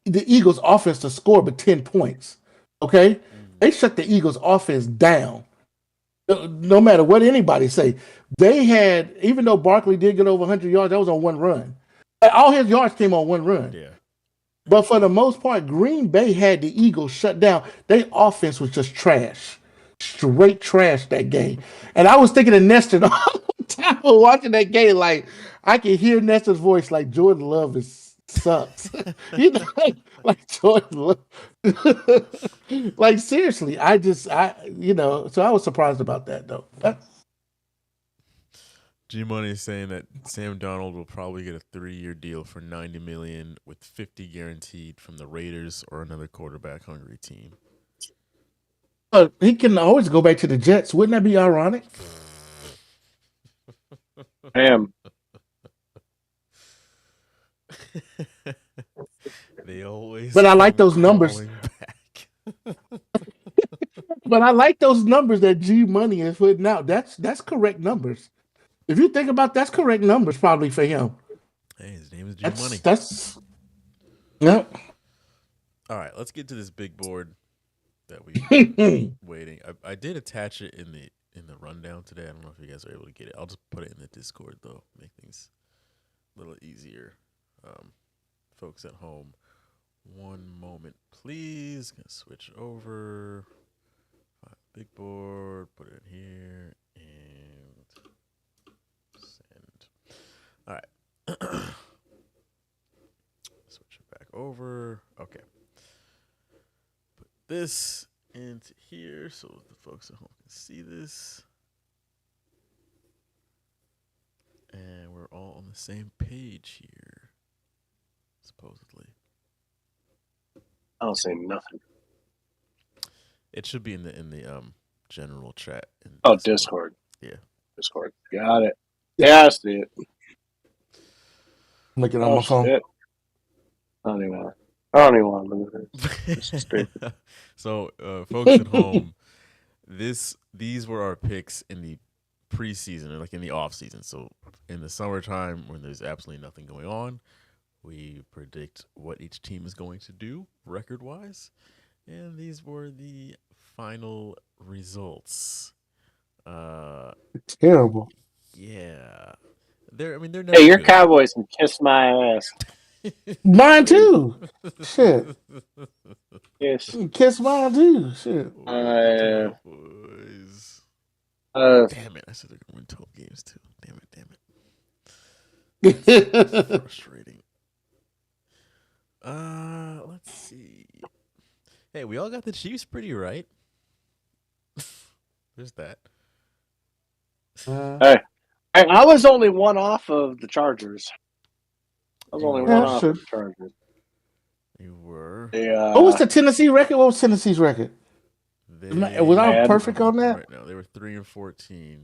the Eagles' offense to score but 10 points. Okay, mm, they shut the Eagles' offense down. No matter what anybody say, they had, even though Barkley did get over 100 yards, that was on one run. All his yards came on one run. yeah. But for the most part, Green Bay had the Eagles shut down. Their offense was just trash, straight trash that game. And I was thinking of Nestor the whole time watching that game. Like I could hear Nestor's voice, like Jordan Love is sucks. you know, like Jordan Love. like seriously, so I was surprised about that though. G Money is saying that Sam Donald will probably get a 3-year deal for $90 million with $50 guaranteed from the Raiders or another quarterback hungry team. He can always go back to the Jets. Wouldn't that be ironic? Damn. They always But I like come those numbers. crawling back. But I like those numbers that G Money is putting out. That's correct numbers. If you think about that's correct numbers probably for him. Hey, his name is G That's Money. that's yep. All right, let's get to this big board that we've been waiting. I did attach it in the rundown today. I don't know if you guys are able to get it. I'll just put it in the Discord though, make things a little easier. Folks at home, one moment, please. Gonna switch over. Big board, put it in here, and send. All right. Switch it back over. Okay. Put this into here so the folks at home can see this. And we're all on the same page here, supposedly. I don't say nothing. It should be in the general chat. In Oh, Discord. Yeah. Discord. Got it. Yeah, I see it. I'm looking on my phone. Shit. I don't even want to look at it. This is stupid. So, folks at home, these were our picks in the preseason, like in the off season. So, in the summertime, when there's absolutely nothing going on, we predict what each team is going to do record wise, and these were the final results. Terrible. Yeah, they're never. Hey, your good. Cowboys can kiss my ass. Mine too. Shit. Yes. Kiss mine too. Shit. Cowboys. Damn it! I said they're gonna win 12 games too. Damn it! Frustrating. Let's see. Hey, we all got the Chiefs pretty right. There's that. Hey, I was only one off of the Chargers. I was only one off of the Chargers. You were. What was the Tennessee record? What was Tennessee's record? Was I perfect on that? Right now, they were 3-14.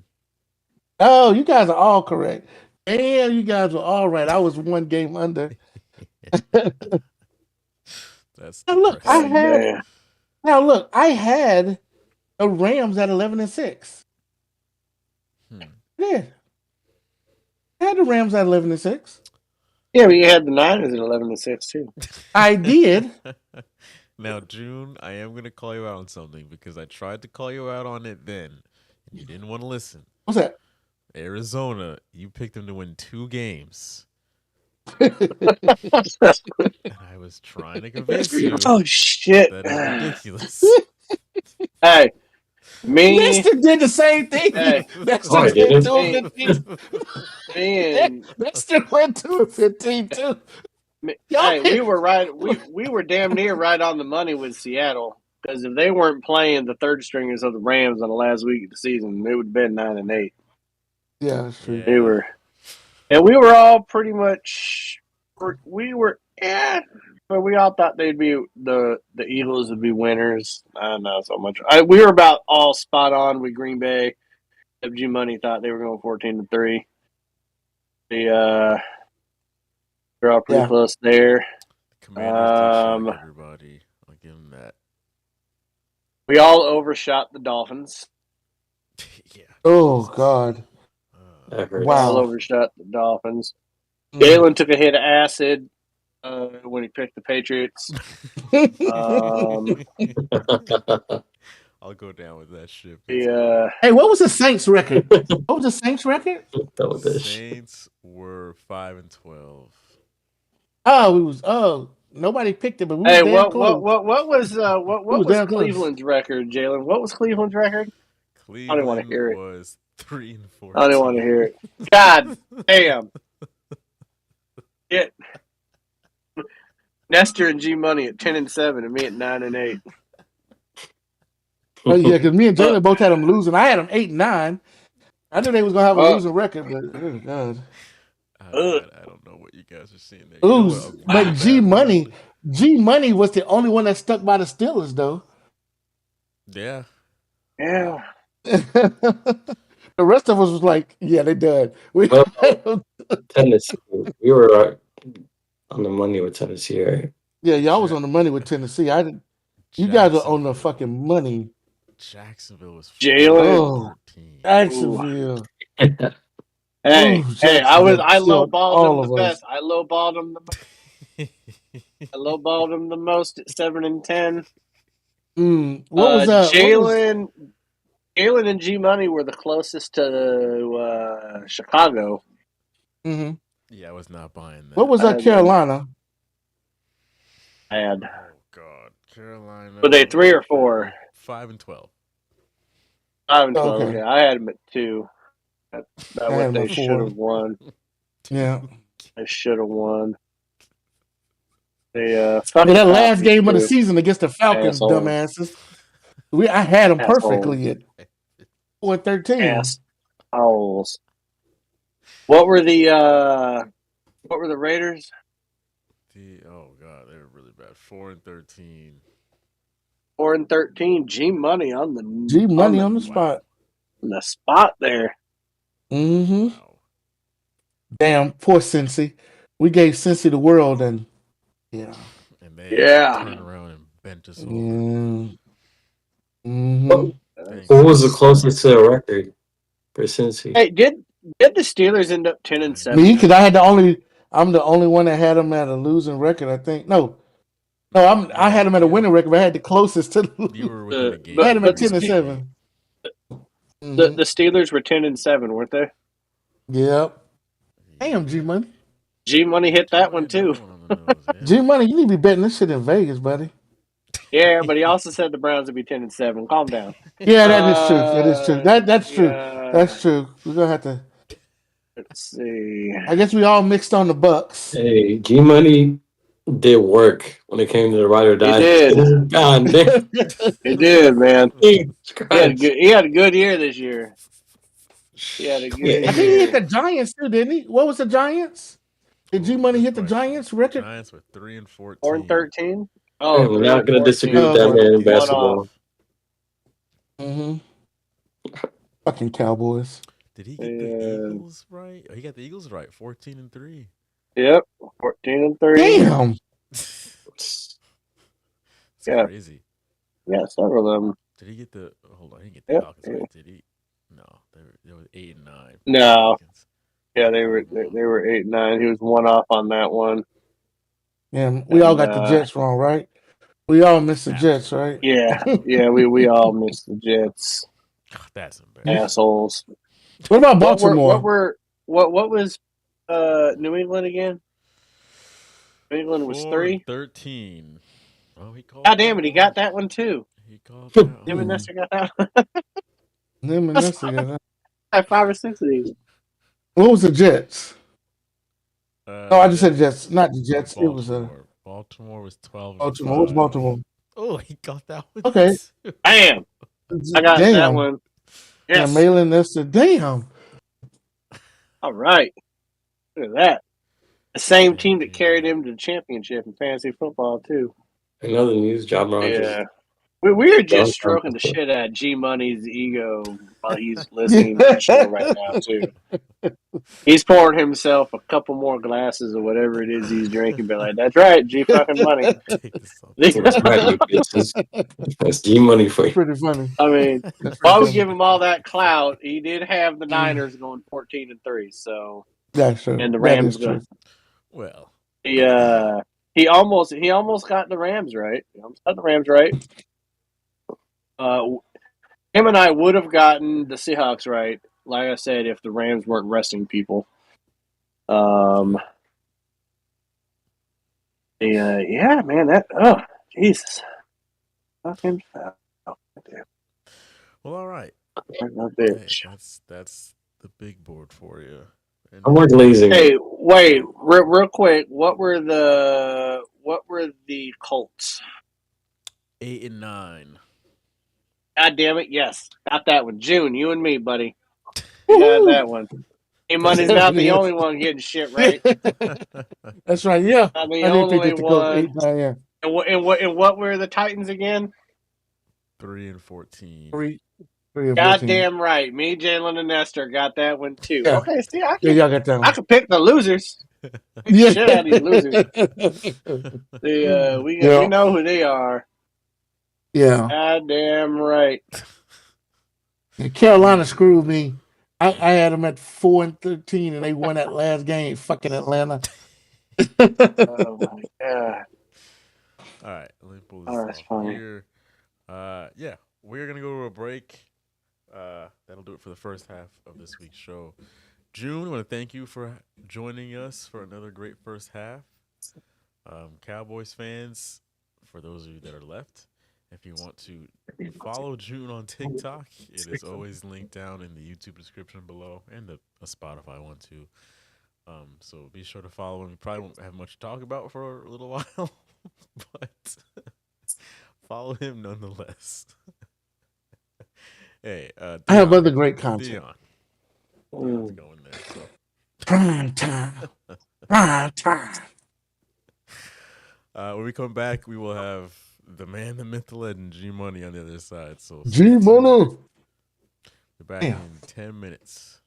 Oh, you guys are all correct. Damn, you guys were all right. I was one game under. That's now look, I had the Rams at 11-6. Yeah, I had the Rams at 11-6. Yeah, but you had the Niners at 11-6 too. I did. Now, June, I am going to call you out on something because I tried to call you out on it then, and you didn't want to listen. What's that? Arizona, you picked them to win 2 games. And I was trying to convince you. Oh, shit. That is ridiculous. Hey, Mister did the same thing. Hey. Mister went 2-15. Mister went 2-15 too. Hey, we were right. We were damn near right on the money with Seattle because if they weren't playing the third stringers of the Rams on the last week of the season, it would have been 9-8. Yeah, that's true. We were, and we were all pretty much. We were, but we all thought they'd be the Eagles would be winners. I don't know so much. We were about all spot on with Green Bay. G Money thought they were going 14-3. They're all pretty close there. Commanders did everybody. I'll give them that. We all overshot the Dolphins. Yeah. Oh God. Wow. All overshot the Dolphins. Jalen took a hit of acid when he picked the Patriots. I'll go down with that shit. Yeah. Hey, what was the Saints record? What was the Saints record? Saints were 5-12. Nobody picked it, but we hey, was what was Cleveland's record, Jalen? What was Cleveland's record? Cleveland I don't want to hear it. Was 3-14. I don't want to hear it. God damn. It. Nestor and G Money at 10-7, and me at 9-8. Oh yeah, because me and Jalen both had them losing. I had them 8-9. I knew they was gonna have a losing record, but oh God. I don't know what you guys are seeing there. But G Money was the only one that stuck by the Steelers, though. Yeah. Yeah. The rest of us was like, yeah, they done. Tennessee. We were on the money with Tennessee, right? Yeah, y'all was on the money with Tennessee. You guys were on the fucking money. Jacksonville was Jalen. Jacksonville. Hey, I lowballed him the best. I lowballed him the most at 7-10. What was that? Jalen and G Money were the closest to Chicago. Mm-hmm. Yeah, I was not buying that. What was that? Carolina. Oh God, Carolina. Were they 3 or 4? 5-12. 5-12. Okay. Yeah, I had them at 2. That what they should have won. Yeah, they should have won. that last game of the season against the Falcons, dumbasses. I had them perfectly at 4-13. Assholes. What were the Raiders? Oh God, they were really bad. 4-13. 4-13. G Money on the G Money on the spot. On the spot there. Mm-hmm. Wow. Damn, poor Cincy. We gave Cincy the world, and yeah. And they Yeah. turned around and bent us over. Mm. Mm-hmm. Thanks. Who was the closest to the record for Cincy? Hey, did the Steelers end up 10-7? Me, because I'm the only one that had them at a losing record. I think I had them at a winning record, but I had the closest to. You were within the game. I had them at but 10-7. The Steelers were 10-7, weren't they? Yep. Damn, G Money. G Money hit that one too. G Money, you need to be betting this shit in Vegas, buddy. Yeah, but he also said the Browns would be 10-7. Calm down. Yeah, that is true. That is true. That's true. Yeah. That's true. We're gonna have to. Let's see. I guess we all mixed on the Bucks. Hey, G Money did work when it came to the ride or die. He did. God damn. He did, man. He He had a good year this year. He had a good year. I think he hit the Giants too, didn't he? What was the Giants? Did G Money hit the Giants record? Giants were 3-14. 4-13. Oh, we're not going to disagree with that man in basketball. Mm-hmm. Fucking Cowboys. Did he get the Eagles right? Oh, he got the Eagles right. 14-3. Yep, 14-3. Damn. It's Yeah. crazy. Yeah, several of them. Did he get the? Hold on, he didn't get the Falcons right. Did he? No, they were 8-9. No. Yeah, they were 8-9. He was one off on that one. Yeah, we all got the Jets wrong, right? We all missed the Jets, right? Yeah, we all missed the Jets. That's embarrassing. Assholes. What about Baltimore? What was New England again? New England was 3-13. Oh, he called. God damn it, he got that one too. He called. Him and Nestor got that one. Him and Nestor got that. I had 5 or 6 of these. What was the Jets? No, I just said Jets, not the Jets. Baltimore. It was Baltimore was 12. Baltimore. What's Baltimore? Oh, he got that one. Okay. Bam. I got that one. Yes. Yeah, Malin Nestor. Damn. All right. Look at that. The same team that carried him to the championship in fantasy football, too. Another news job, Rogers. Yeah. We are just stroking the shit out of G Money's ego while he's listening to the show right now, too. He's pouring himself a couple more glasses of whatever it is he's drinking, but like, that's right, G fucking Money. That's G Money for you. Pretty funny. I mean, while we give him all that clout, he did have the Niners going 14-3, so. That's true. And the Rams going. Well. He almost got the Rams right. He almost got the Rams right. Him and I would have gotten the Seahawks right, like I said, if the Rams weren't resting people. Yeah, man, that Jesus. Fucking foul. Well, all right. Bitch. Hey, that's the big board for you. I'm like lazy. Hey, wait, real quick. What were the Colts? 8-9. God damn it! Yes, got that one. June, you and me, buddy. You got that one. Hey, Money's not the only one getting shit right. That's right. Yeah, I'm the only one. 8-9, yeah. And what were the Titans again? 3-14. 3 and 14. Goddamn right. Me, Jalen, and Nestor got that one too. Yeah. Okay, see, I y'all got that one. can pick the losers. Yeah. Shit out of these losers. We know who they are. Yeah. Goddamn right. Carolina screwed me. I had them at 4-13, and they won that last game. Fucking Atlanta. Oh my god. All right, let me pull this off here. Yeah, we're gonna go to a break. That'll do it for the first half of this week's show. June, I want to thank you for joining us for another great first half. Cowboys fans, for those of you that are left, if you want to follow June on TikTok, it is always linked down in the YouTube description below and a Spotify one too. So be sure to follow him. We probably won't have much to talk about for a little while, but follow him nonetheless. Hey, Dion, I have other great content. Dion's going there. So. Prime time. Prime time. When we come back, we will have the man, the myth, the legend, G Money on the other side. So G Money. We're back in 10 minutes.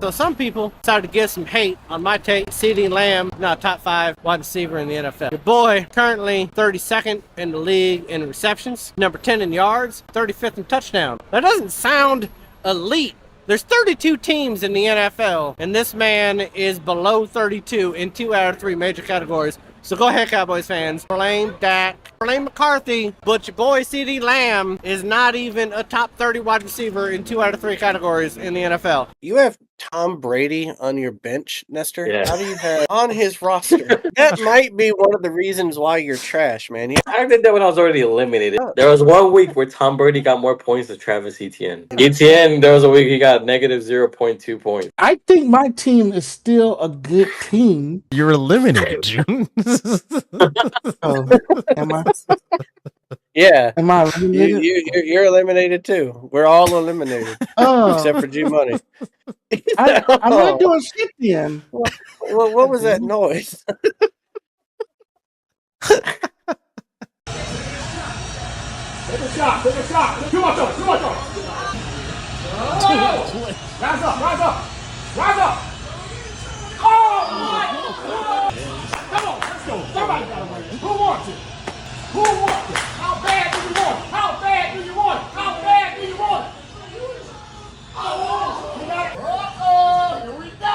So some people decided to get some hate on my take. CeeDee Lamb, not a top 5 wide receiver in the NFL. Your boy, currently 32nd in the league in receptions, number 10 in yards, 35th in touchdown. That doesn't sound elite. There's 32 teams in the NFL, and this man is below 32 in 2 out of 3 major categories. So go ahead, Cowboys fans. Blame Dak, blame McCarthy, but your boy CeeDee Lamb is not even a top 30 wide receiver in 2 out of 3 categories in the NFL. You have Tom Brady on your bench, Nestor? Yeah. How do you have on his roster? That might be one of the reasons why you're trash, man. I did that when I was already eliminated. There was 1 week where Tom Brady got more points than Travis Etienne. Etienne, there was a week he got negative 0.2 points. I think my team is still a good team. You're eliminated, June. Oh, am I? Yeah. Am I eliminated? You're eliminated too. We're all eliminated. Oh, Except for G Money. I'm not doing shit then. What was that noise? Take a shot. Too much on. Rise up. Oh! Come on, let's go. Somebody got to win. Who wants it? How bad do you want it? Oh, you got it. Here we go.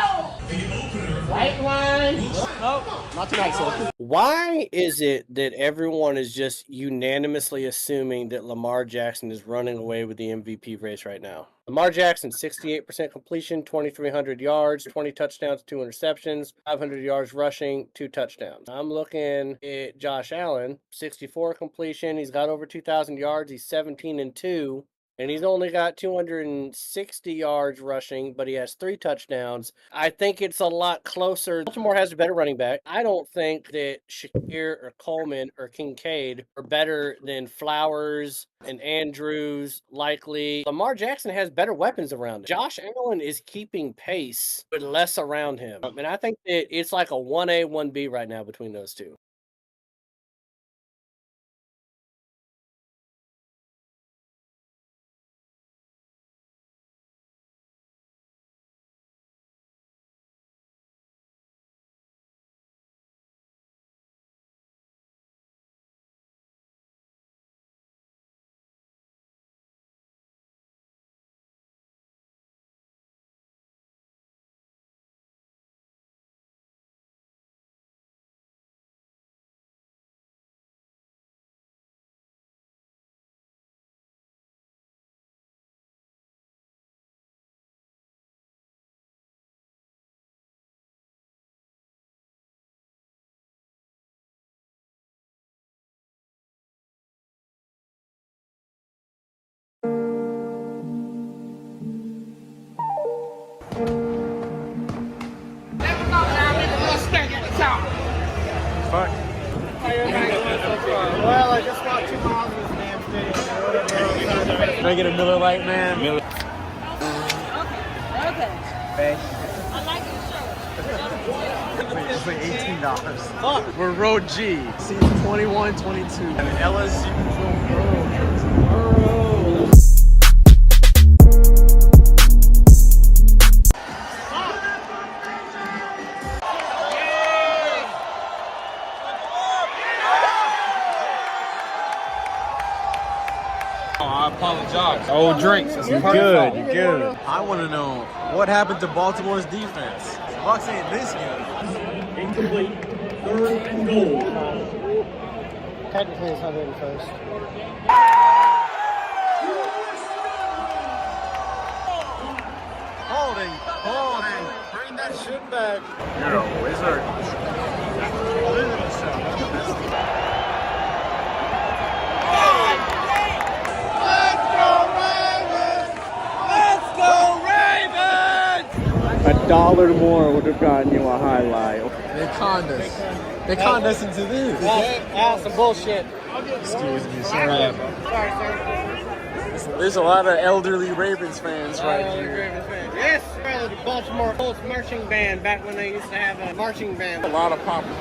Right line. Oh, not tonight, sir. Why is it that everyone is just unanimously assuming that Lamar Jackson is running away with the MVP race right now? Lamar Jackson, 68% completion, 2,300 yards, 20 touchdowns, 2 interceptions, 500 yards rushing, 2 touchdowns. I'm looking at Josh Allen, 64 completion. He's got over 2,000 yards. He's 17-2. And he's only got 260 yards rushing, but he has 3 touchdowns. I think it's a lot closer. Baltimore has a better running back. I don't think that Shakir or Coleman or Kincaid are better than Flowers and Andrews, likely. Lamar Jackson has better weapons around him. Josh Allen is keeping pace with less around him. And I think that it's like a 1A, 1B right now between those two. Fuck. Well, I just walked 2 miles in this damn stadium. Can I get a Miller Lite, man? Miller. Okay. I like your shirt. It's like $18. We're Road G, seats 21, 22. And LSU I apologize. Oh, drinks. You're good. You're good. I want to know what happened to Baltimore's defense. The Bucks ain't this good. Incomplete. 3rd and goal. Technically, it's 101st. shit back. You're a wizard. $1 more would have gotten you a highlight. They conned us. They conned us into this. That's some bullshit. Excuse me, sir. Sorry, sir. There's a lot of elderly Ravens fans right here. Yes, the Baltimore Colts marching band back when they used to have a marching band. A lot of popcorn.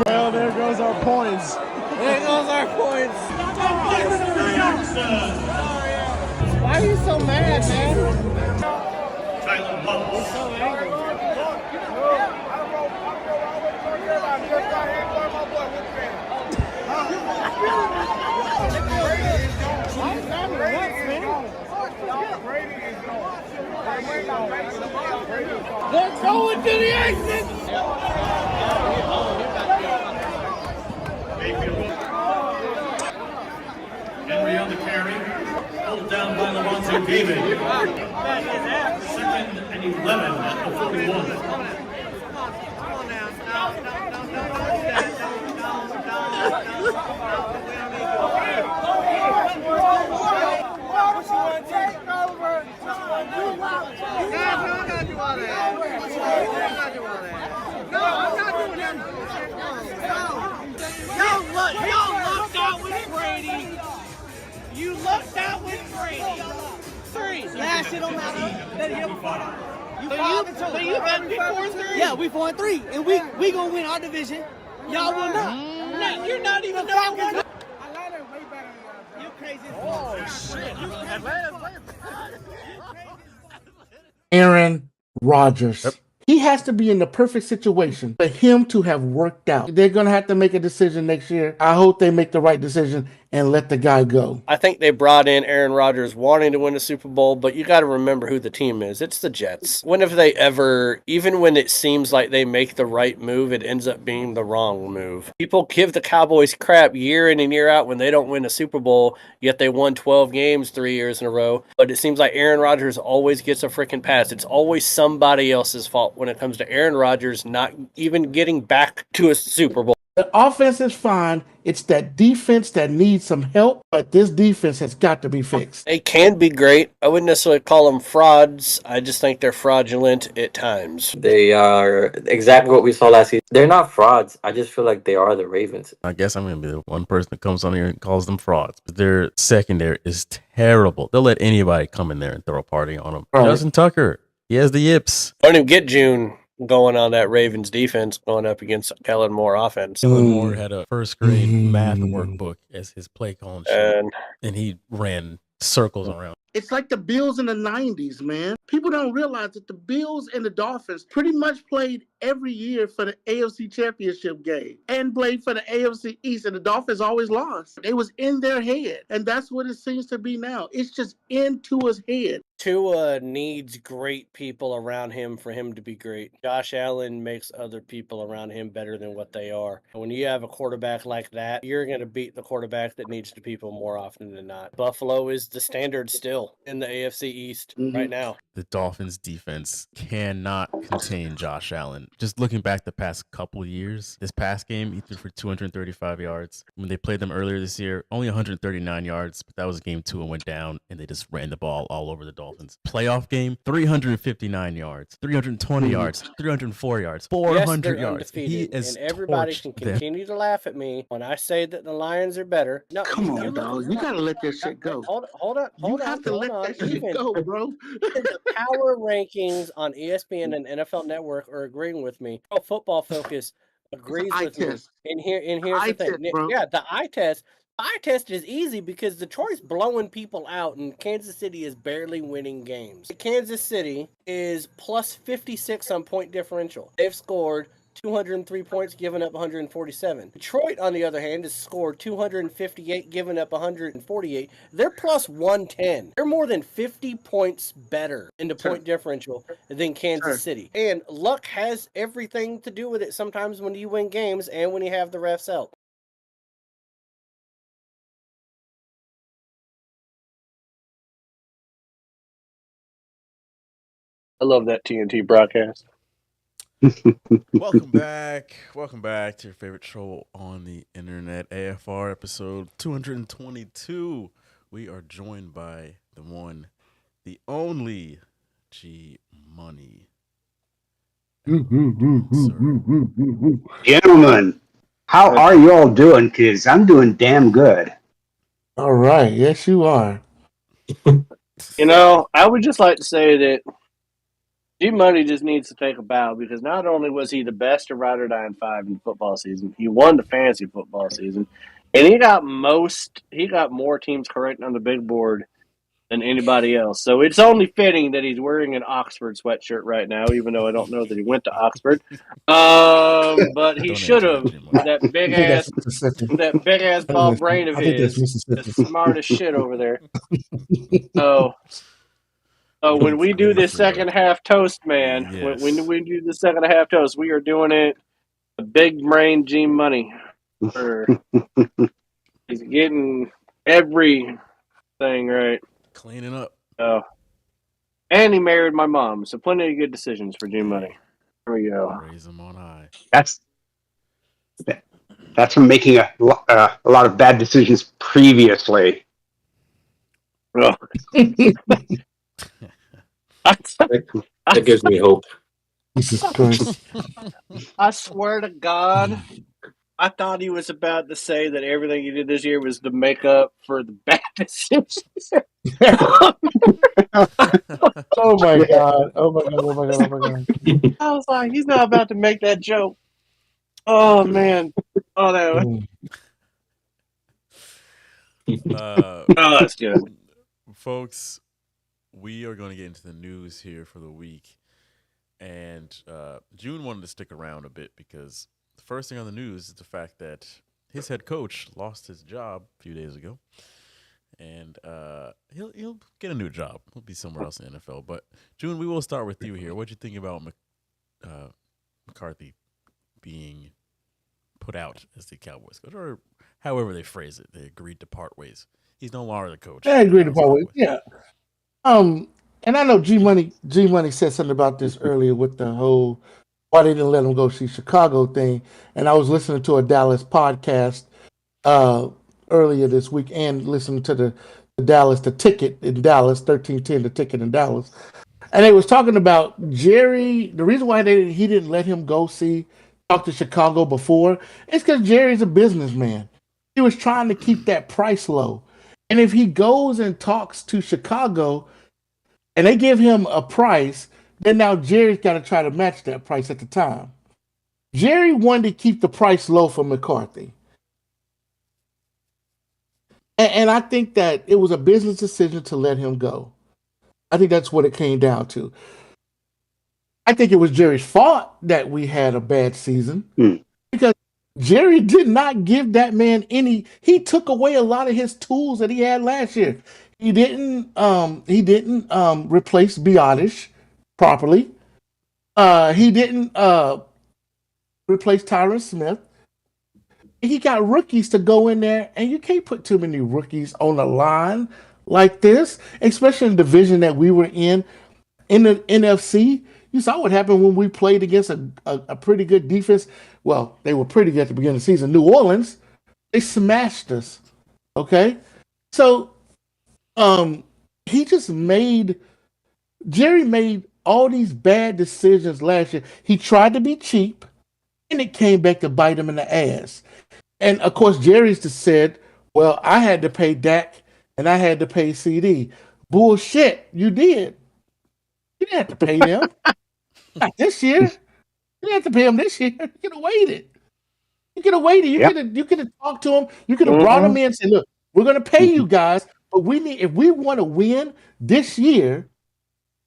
Well, there goes our points. There goes our points. Why are you so mad, man? He's so angry. They're going to the exit. Henry on the carry, held down by Levante David. Second and 11 at the 41. You lucked out with Brady. Three. That shit don't matter. Let him So you bet me 4-3? Yeah, we 4-3, and we gonna win our division. Y'all will not. No, you're not even number one. Atlanta way better than y'all. You crazy as fuck. Aaron Rodgers. He has to be in the perfect situation for him to have worked out. They're going to have to make a decision next year. I hope they make the right decision and let the guy go. I think they brought in Aaron Rodgers wanting to win a Super Bowl, but you got to remember who the team is. It's the Jets. When have they ever, even when it seems like they make the right move, it ends up being the wrong move? People give the Cowboys crap year in and year out when they don't win a Super Bowl, yet they won 12 games 3 years in a row. But it seems like Aaron Rodgers always gets a freaking pass. It's always somebody else's fault when it comes to Aaron Rodgers not even getting back to a Super Bowl. The offense is fine. It's that defense that needs some help, but this defense has got to be fixed. They can be great. I wouldn't necessarily call them frauds. I just think they're fraudulent at times. They are exactly what we saw last season. They're not frauds. I just feel like they are the Ravens. I guess I'm going to be the one person that comes on here and calls them frauds. But their secondary is terrible. They'll let anybody come in there and throw a party on them. Right. Justin Tucker, he has the yips. Don't even get June going on that Ravens defense going up against Kellen Moore offense. Kellen Moore had a first grade math workbook as his play calling sheet, and he ran circles around. It's like the Bills in the 90s, man. People don't realize that the Bills and the Dolphins pretty much played every year for the AFC Championship game and played for the AFC East, and the Dolphins always lost. It was in their head, and that's what it seems to be now. It's just in Tua's head. Tua needs great people around him for him to be great. Josh Allen makes other people around him better than what they are. And when you have a quarterback like that, you're going to beat the quarterback that needs the people more often than not. Buffalo is the standard still in the AFC East right now. The Dolphins defense cannot contain Josh Allen. Just looking back the past couple years, this past game, he threw for 235 yards. When they played them earlier this year, only 139 yards, but that was game 2 and went down, and they just ran the ball all over the Dolphins. Playoff game, 359 yards, 320 yards, 304 yards, 400 yards. He is and everybody torched can them. continue to laugh at me when I say that the Lions are better. No, Come on, dog. You got to let that shit go. Hold on. You have to let that shit go, bro. The power rankings on ESPN and NFL Network are agreeing with me. Pro Football Focus agrees with me. And here's the thing. Yeah, the eye test. Eye test is easy because Detroit's blowing people out and Kansas City is barely winning games. Kansas City is plus 56 on point differential. They've scored 203 points, given up 147. Detroit, on the other hand, has scored 258, given up 148. They're plus 110. They're more than 50 points better in the point differential than Kansas City. And luck has everything to do with it sometimes when you win games and when you have the refs help. I love that TNT broadcast. Welcome back. Welcome back to your favorite show on the internet, AFR episode 222. We are joined by the one, the only G Money. Gentlemen, how are you all doing? Because I'm doing damn good. All right. Yes, you are. You know, I would just like to say that G Money just needs to take a bow because not only was he the best of Ride or Die in 5 in the football season, he won the fantasy football season, and he got more teams correct on the big board than anybody else. So it's only fitting that he's wearing an Oxford sweatshirt right now, even though I don't know that he went to Oxford. But he should have. That big ass ball brain of his is smart as shit over there. So when we do this second half toast, man, when we do the second half toast, we are doing it the big brain G Money. He's getting everything right. Cleaning up. And he married my mom, so plenty of good decisions for G Money. Here we go. Raise him on high. That's from making a lot of bad decisions previously. That gives me hope. Jesus Christ. I swear to God, I thought he was about to say that everything he did this year was to make up for the bad decisions. Oh my God. Oh my God. Oh my God. Oh my God. I was like, he's not about to make that joke. Oh man. Oh no. That's good. Folks, we are going to get into the news here for the week. And June wanted to stick around a bit because the first thing on the news is the fact that his head coach lost his job a few days ago. And he'll get a new job. He'll be somewhere else in the NFL. But June, we will start with you here. What do you think about McCarthy being put out as the Cowboys coach, or however they phrase it? They agreed to part ways. He's no longer the coach. They agreed to part ways. Yeah. And I know G Money said something about this earlier with the whole why they didn't let him go see Chicago thing. And I was listening to a Dallas podcast earlier this week and listening to the ticket in Dallas, 1310, the ticket in Dallas. And they was talking about Jerry. The reason why he didn't let him go talk to Chicago before is because Jerry's a businessman. He was trying to keep that price low. And if he goes and talks to Chicago and they give him a price, then now Jerry's got to try to match that price at the time. Jerry wanted to keep the price low for McCarthy. And I think that it was a business decision to let him go. I think that's what it came down to. I think it was Jerry's fault that we had a bad season because Jerry did not give that man he took away a lot of his tools that he had last year. He didn't replace Biotish properly. He didn't replace Tyron Smith. He got rookies to go in there, and you can't put too many rookies on the line like this, especially in the division that we were in the NFC. You saw what happened when we played against a pretty good defense. Well, they were pretty good at the beginning of the season. New Orleans, they smashed us. Okay? So, Jerry made all these bad decisions last year. He tried to be cheap, and it came back to bite him in the ass. And, of course, Jerry's just said, well, I had to pay Dak, and I had to pay CD. Bullshit, you did. You didn't have to pay them. Not this year. You didn't have to pay them this year. You could have waited. You could have talked to him. You could have brought him in and said, look, we're going to pay you guys, but if we want to win this year,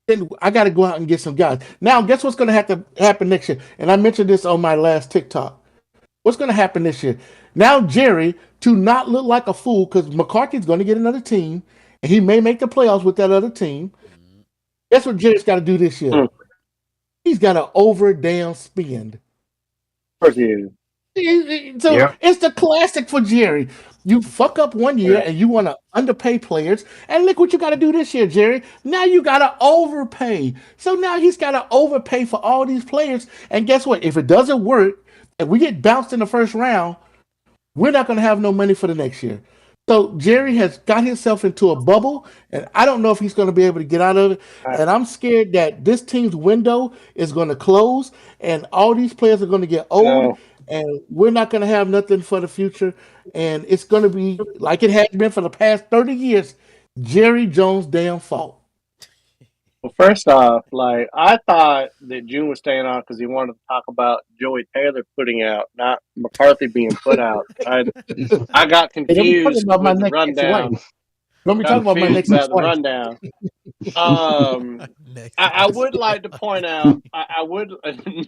then I got to go out and get some guys. Now, guess what's going to have to happen next year? And I mentioned this on my last TikTok. What's going to happen this year? Now, Jerry, to not look like a fool, because McCarthy's going to get another team, and he may make the playoffs with that other team. Guess what Jerry's got to do this year? He's got to over damn spend. Of course he is. So Yep. it's the classic for Jerry. You fuck up one year and you want to underpay players, and look what you got to do this year, Jerry. Now you got to overpay. So now he's got to overpay for all these players. And guess what? If it doesn't work, and we get bounced in the first round, we're not going to have no money for the next year. So Jerry has got himself into a bubble, and I don't know if he's going to be able to get out of it. And I'm scared that this team's window is going to close, and all these players are going to get old, No. and we're not going to have nothing for the future. And it's going to be like it has been for the past 30 years, Jerry Jones' damn fault. Well, first off, like I thought that June was staying on because he wanted to talk about Joey Taylor putting out, not McCarthy being put out. I got Hey, don't be talking confused about my with the next rundown. ex-wife. Don't be Got talking about my confused next about the ex-wife. rundown. Next I would like to point out, I would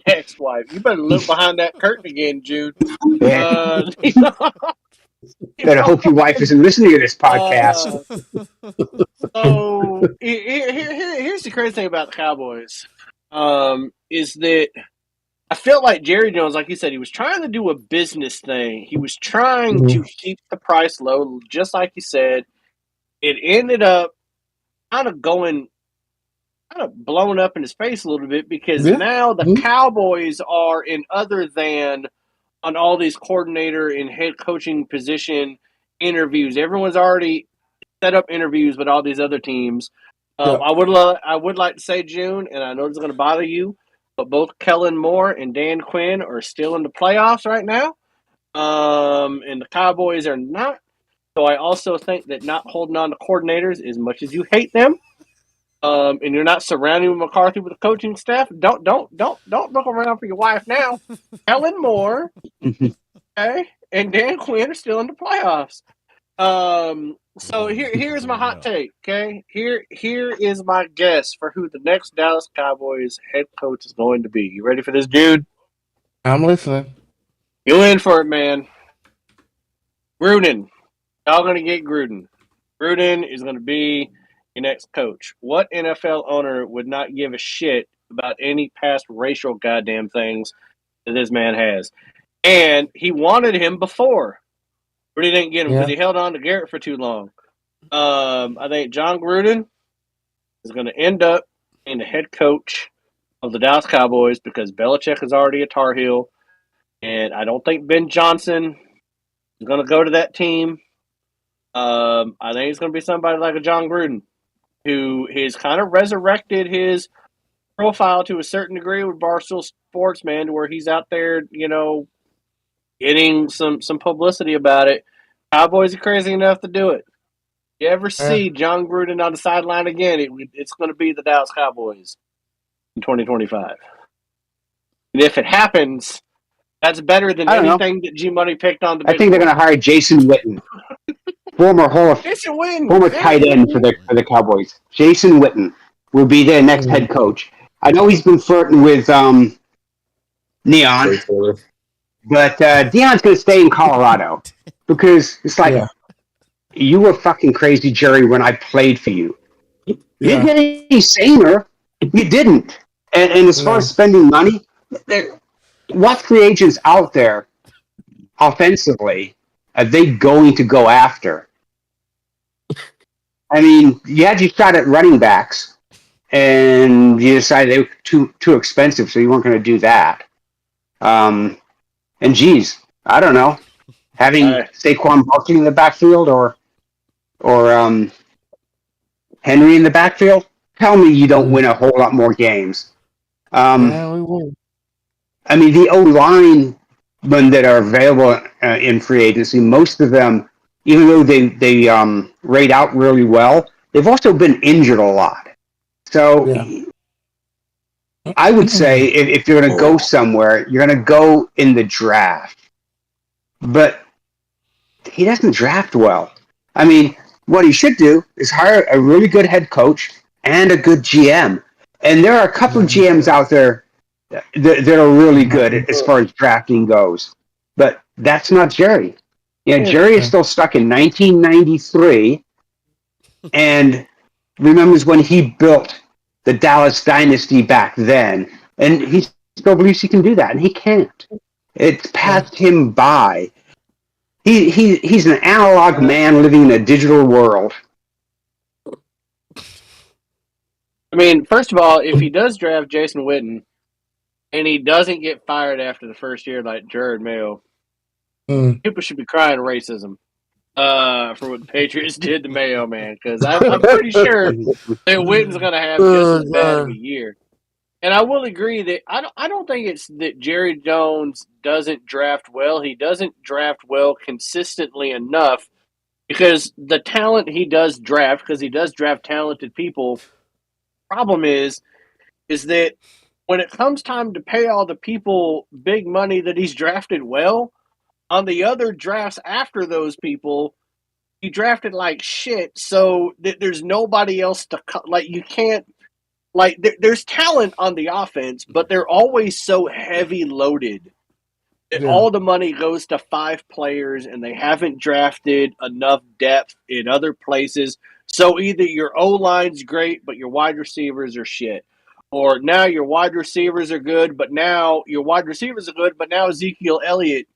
next wife. You better look behind that curtain again, Jude. Yeah. Better hope your wife isn't listening to this podcast. So here's the crazy thing about the Cowboys, is that I felt like Jerry Jones, like you said, he was trying to do a business thing. He was trying to keep the price low, just like you said. It ended up kind of blowing up in his face a little bit because now the Cowboys are in other than on all these coordinator and head coaching position interviews. Everyone's already set up interviews with all these other teams. I would like to say, June, and I know this is going to bother you, but both Kellen Moore and Dan Quinn are still in the playoffs right now, and the Cowboys are not. So I also think that not holding on to coordinators, as much as you hate them, and you're not surrounding McCarthy with the coaching staff, don't look around for your wife now. Kellen Moore, okay, and Dan Quinn are still in the playoffs. So here's my hot take, okay? Here is my guess for who the next Dallas Cowboys head coach is going to be. You ready for this, Jude? I'm listening. You in for it, man. Gruden. Y'all gonna get Gruden. Gruden is gonna be your next coach. What NFL owner would not give a shit about any past racial goddamn things that this man has? And he wanted him before. But he didn't get him because he held on to Garrett for too long. I think John Gruden is going to end up being the head coach of the Dallas Cowboys because Belichick is already a Tar Heel. And I don't think Ben Johnson is going to go to that team. I think it's going to be somebody like a John Gruden who has kind of resurrected his profile to a certain degree with Barstool Sports, man, to where he's out there, getting some publicity about it. Cowboys are crazy enough to do it. You ever see John Gruden on the sideline again, it's going to be the Dallas Cowboys in 2025. And if it happens, that's better than anything that G-Money picked on the I think they're going to hire Jason Witten, former tight end for the Cowboys. Jason Witten will be their next head coach. I know he's been flirting with Neon, but Deion's going to stay in Colorado because it's like, you were fucking crazy, Jerry, when I played for you. You didn't get any saner. You didn't. And as far as spending money, what free agents out there offensively are they going to go after? I mean, you had your shot at running backs, and you decided they were too expensive, so you weren't going to do that. And geez, I don't know, having Saquon Barkley in the backfield or Henry in the backfield, tell me you don't win a whole lot more games. We won't. I mean, the O-line that are available in free agency, most of them, even though they rate out really well, they've also been injured a lot. So I would say if you're going to go somewhere, you're going to go in the draft. But he doesn't draft well. I mean, what he should do is hire a really good head coach and a good GM. And there are a couple of GMs out there that are really good as far as drafting goes. But that's not Jerry. Jerry is still stuck in 1993 and remembers when he built the Dallas dynasty back then. And he still believes he can do that, and he can't. It's passed him by. He's an analog man living in a digital world. I mean, first of all, if he does draft Jason Witten and he doesn't get fired after the first year like Jared Mayo, people should be crying racism for what the Patriots did to Mayo, man. Because I'm pretty sure that Witten's going to have just as bad of a year. And I will agree that I don't think it's that Jerry Jones doesn't draft well. He doesn't draft well consistently enough because the talent he does draft, because he does draft talented people. Problem is that when it comes time to pay all the people big money that he's drafted well, on the other drafts after those people, he drafted like shit. So there's nobody else to like. You can't. Like, there's talent on the offense, but they're always so heavy loaded that all the money goes to 5 players and they haven't drafted enough depth in other places. So either your O-line's great, but your wide receivers are shit. Or now your wide receivers are good, but now Ezekiel Elliott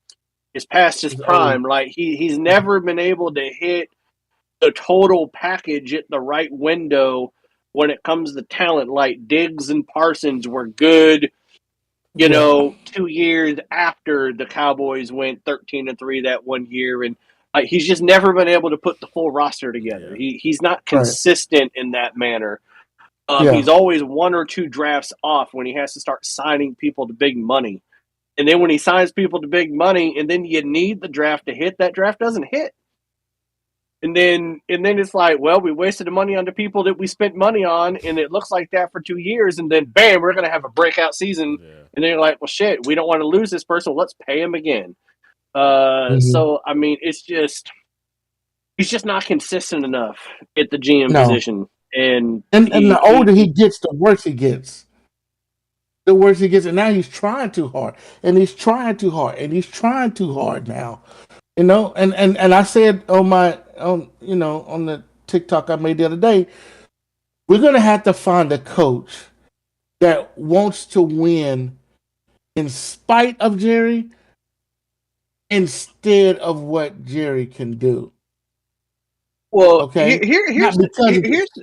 is past his prime. Like, he's never been able to hit the total package at the right window when it comes to talent. Like Diggs and Parsons were good, 2 years after the Cowboys went 13-3 that one year, and he's just never been able to put the full roster together. He's not consistent in that manner. He's always 1 or 2 drafts off when he has to start signing people to big money. And then when he signs people to big money and then you need the draft to hit, that draft doesn't hit. And then it's like, well, we wasted the money on the people that we spent money on, and it looks like that for 2 years, and then bam, we're going to have a breakout season. And then you're like, well, shit, we don't want to lose this person. Let's pay him again. So, I mean, he's just not consistent enough at the GM position. And the older he gets, the worse he gets. The worse he gets, and now he's trying too hard, and he's trying too hard, and he's trying too hard now. And I said on the TikTok I made the other day, we're gonna have to find a coach that wants to win in spite of Jerry, instead of what Jerry can do. Well, okay, here's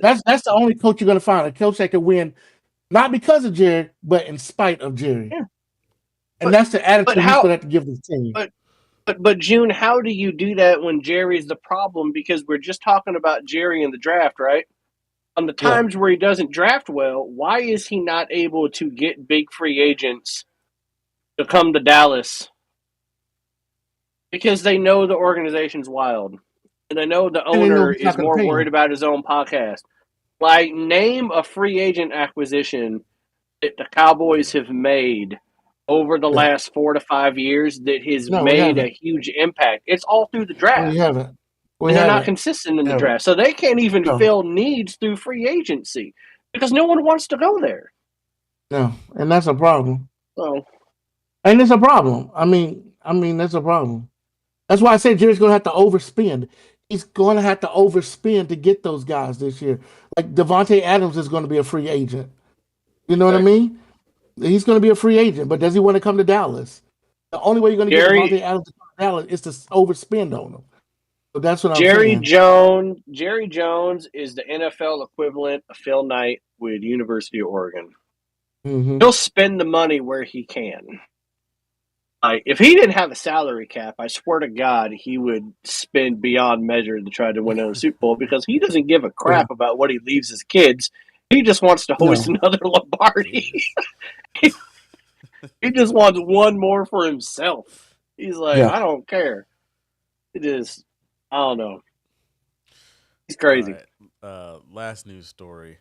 that's the only coach you're gonna find, a coach that can win, not because of Jerry, but in spite of Jerry. Yeah. And that's the attitude he's gonna have to give the team. But June, how do you do that when Jerry's the problem? Because we're just talking about Jerry in the draft, right? On the times where he doesn't draft well, why is he not able to get big free agents to come to Dallas? Because they know the organization's wild. And they know the owner is more worried about his own podcast. Like, name a free agent acquisition that the Cowboys have made over the last 4 to 5 years that has made a huge impact. It's all through the draft. They're not consistent in the draft. So they can't even fill needs through free agency because no one wants to go there. No, and that's a problem. So, and it's a problem. I mean, that's a problem. That's why I said Jerry's going to have to overspend. He's going to have to overspend to get those guys this year. Like Devontae Adams is going to be a free agent. You know what I mean? He's going to be a free agent, but does he want to come to Dallas? The only way you're going to get Devontae Adams to come to Dallas is to overspend on him. So that's what I'm saying. Jerry Jones is the NFL equivalent of Phil Knight with University of Oregon. Mm-hmm. He'll spend the money where he can. If he didn't have a salary cap, I swear to God, he would spend beyond measure to try to win a Super Bowl because he doesn't give a crap about what he leaves his kids. He just wants to host another Lombardi. He just wants one more for himself. He's like, I don't care. It is, I don't know. He's crazy. Last news story.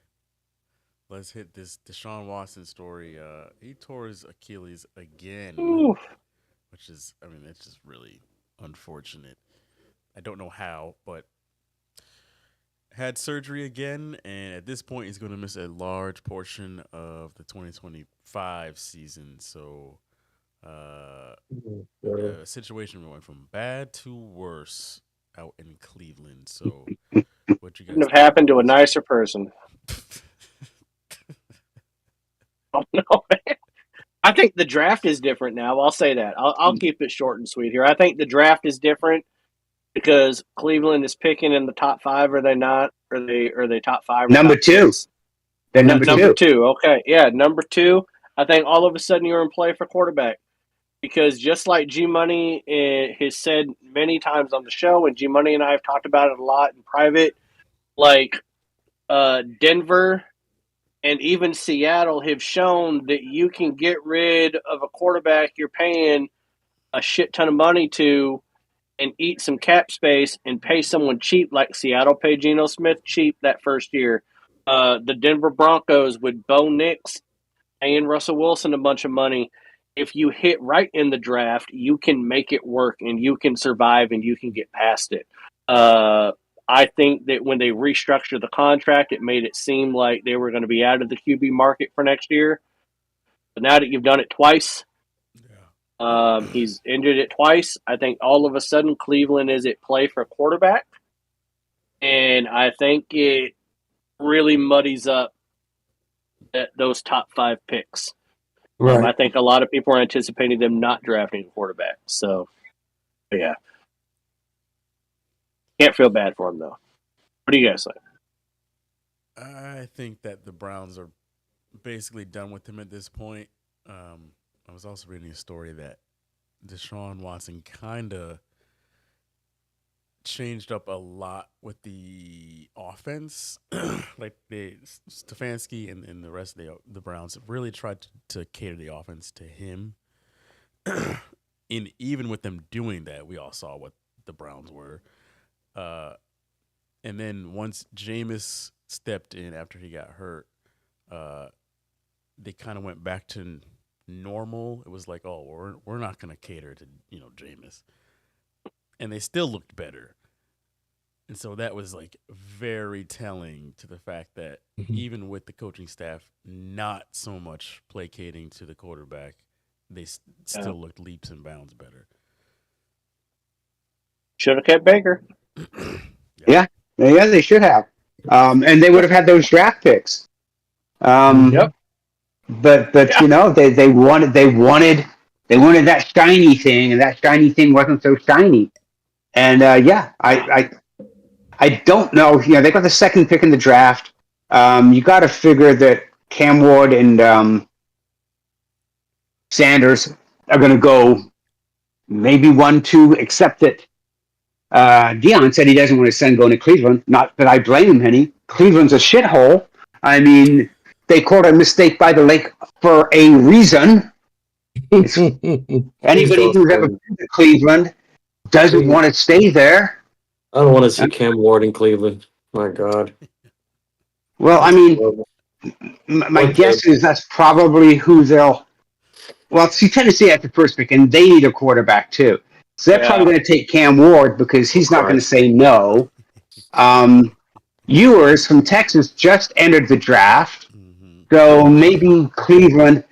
Let's hit this Deshaun Watson story. He tore his Achilles again. Ooh. Which is, it's just really unfortunate. I don't know how, but had surgery again, and at this point, he's going to miss a large portion of the 2025 season. So, situation went from bad to worse out in Cleveland. So, what you guys couldn't have happened to a nicer person. Oh no, man. I think the draft is different now. I'll say that. I'll keep it short and sweet here. I think the draft is different because Cleveland is picking in the top 5. Are they not? Are they top 5 or Number top 2. 6? They're number Number 2. 2. Okay, yeah, number 2. I think all of a sudden you're in play for quarterback because just like G Money has said many times on the show, and G Money and I have talked about it a lot in private, like Denver and even Seattle have shown that you can get rid of a quarterback you're paying a shit ton of money to and eat some cap space and pay someone cheap like Seattle paid Geno Smith cheap that first year. The Denver Broncos with Bo Nix paying Russell Wilson a bunch of money. If you hit right in the draft, you can make it work and you can survive and you can get past it. I think that when they restructured the contract, it made it seem like they were going to be out of the QB market for next year. But now that you've done it twice, he's injured it twice. I think all of a sudden Cleveland is at play for quarterback. And I think it really muddies up those top 5 picks. Right. I think a lot of people are anticipating them not drafting a quarterback. So, yeah. Can't feel bad for him, though. What do you guys think? I think that the Browns are basically done with him at this point. I was also reading a story that Deshaun Watson kind of changed up a lot with the offense. Like Stefanski and the rest of the Browns really tried to cater the offense to him. And even with them doing that, we all saw what the Browns were. And then once Jameis stepped in after he got hurt, they kind of went back to normal. It was like, oh, we're not going to cater to Jameis, and they still looked better. And so that was like very telling to the fact that even with the coaching staff not so much placating to the quarterback, they still looked leaps and bounds better. Should have kept Baker. Yeah, they should have, and they would have had those draft picks. Yep. But they wanted that shiny thing, and that shiny thing wasn't so shiny. And I don't know. They got the second pick in the draft. You got to figure that Cam Ward and Sanders are going to go maybe 1-2, except that Dion said he doesn't want his son going to Cleveland. Not that I blame him any. Cleveland's a shithole. I mean, they called a mistake by the lake for a reason. Anybody who's ever been to Cleveland doesn't want to stay there. I don't want to see Cam Ward in Cleveland. My God. Well, I mean, my guess is that's probably who they'll. Well, see, Tennessee had the first pick, and they need a quarterback too. So they're probably going to take Cam Ward because he's not going to say no. Ewers from Texas just entered the draft. So maybe Cleveland,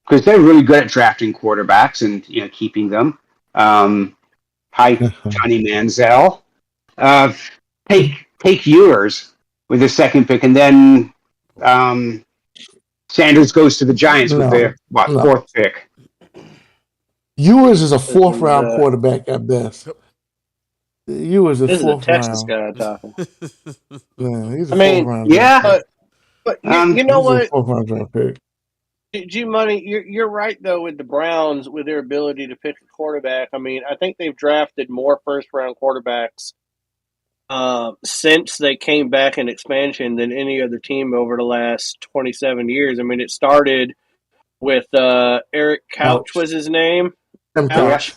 because they're really good at drafting quarterbacks and keeping them. Hi, Johnny Manziel. Take Ewers with the second pick, and then Sanders goes to the Giants with their fourth pick. Ewers is a 4th round quarterback at best. Ewers is this 4th is a Texas round. guy talking. Yeah, he's a 4th round. Yeah. But you know what? 4th round draft pick. G Money, you're right though with the Browns with their ability to pick a quarterback. I mean, I think they've drafted more 1st round quarterbacks since they came back in expansion than any other team over the last 27 years. I mean, it started with Eric Couch was his name. Tim Couch.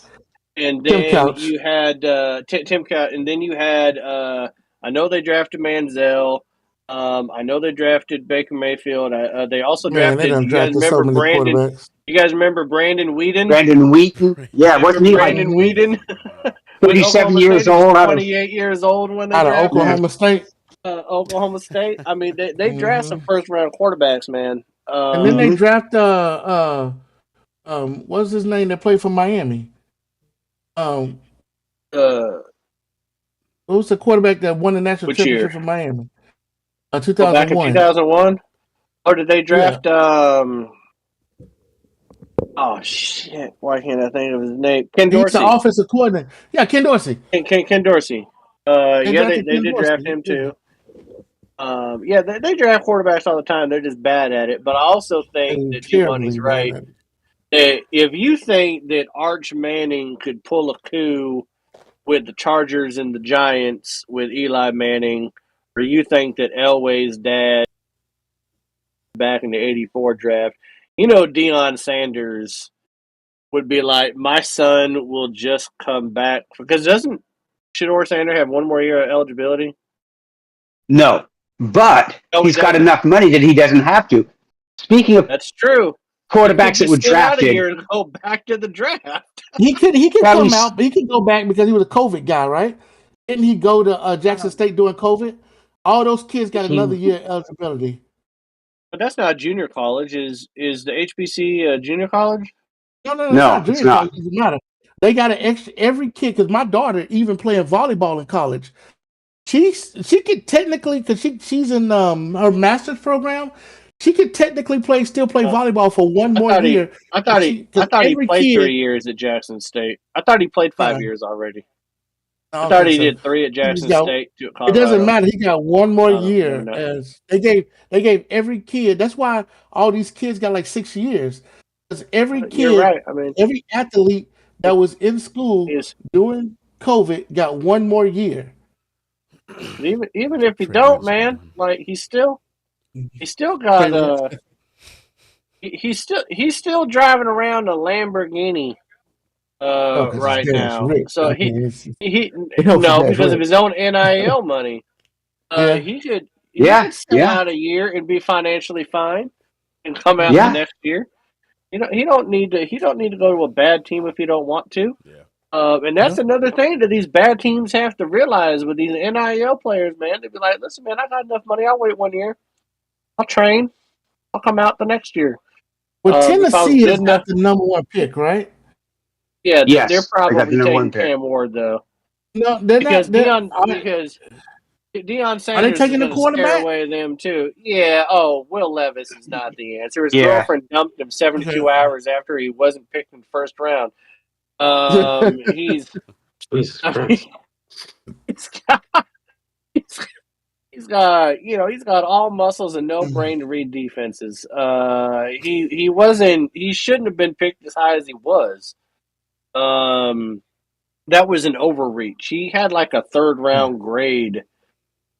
And then you had Tim Couch, and then you had I know they drafted Manziel. I know they drafted Baker Mayfield. They also drafted. You guys remember Brandon? You guys remember Brandon Whedon? Brandon Wheaton. Yeah, wasn't he Brandon Whedon? 37 years old. 28 years old when they out of drafted Oklahoma State. Oklahoma State. I mean, they draft some 1st round quarterbacks, man. And then they draft what's his name that played for Miami? Who's the quarterback that won the national championship for Miami? 2001. Back in 2001? Or did they draft Oh shit! Why can't I think of his name? Ken He's the Dorsey. offensive coordinator. Yeah, Ken Dorsey. Ken Dorsey. They Yeah, drafted they Ken did draft Dorsey. him too. Yeah, they draft quarterbacks all the time. They're just bad at it. But I also think And that G terribly Money's bad right. at it. That if you think that Arch Manning could pull a coup with the Chargers and the Giants with Eli Manning, or you think that Elway's dad back in the '84 draft, Deion Sanders would be like, my son will just come back because doesn't Shador Sanders have one more year of eligibility? No, but No, he he's got doesn't. enough money that he doesn't have to. Speaking of That's true. He could quarterbacks that just were sit out a drafted, year and go back to the draft. He could probably come out, but he could go back because he was a COVID guy, right? Didn't he go to Jackson State during COVID? All those kids got he another year eligibility. But that's not junior college. Is the HBC junior college? No, it's no, not it's junior college. not. It doesn't matter. They got an extra every kid because my daughter even playing volleyball in college. She could technically because she's in her master's program. She could technically still play volleyball for one I more thought he, year. I thought he, I Because thought he every played kid, 3 years at Jackson State. I thought he played 5 yeah, years already. I I don't thought think he so. did 3 at He Jackson got State, 2 at It doesn't Colorado. matter. He got one more Maybe year not. as they gave every kid. That's why all these kids got like 6 years. Because every You're kid, right. I mean, every athlete that was in school he's during COVID got one more year. even if he Trey don't, Lance man, one. like he's still Trey got Lance. he's still driving around a Lamborghini Oh, because his right dad's now. rich. So I mean, he it helps his no, dad's because of rich. his own NIL money. Yeah. He Yeah, could sit yeah, out a year and be financially fine and come out the yeah. next year. He don't need to go to a bad team if he don't want to. Yeah. And that's another thing that these bad teams have to realize with these NIL players, man. They'd be like, listen, man, I got enough money. I'll wait 1 year. I'll train. I'll come out the next year. Well, If I was Tennessee has good enough, got the number one pick, right? yeah, they're Yes, I got the probably number taking one pick. Cam Ward though, No, they're because not. They're, Deion are they Sanders is taking the going to scare quarterback? away them too. Yeah. Oh, Will Levis is not the answer. His Yeah, girlfriend dumped him 72 Okay. hours after he wasn't picked in the first round. He's Jesus I mean, Christ. he's got, he's got all muscles and no brain to read defenses. He shouldn't have been picked as high as he was. That was an overreach. He had like a third round grade,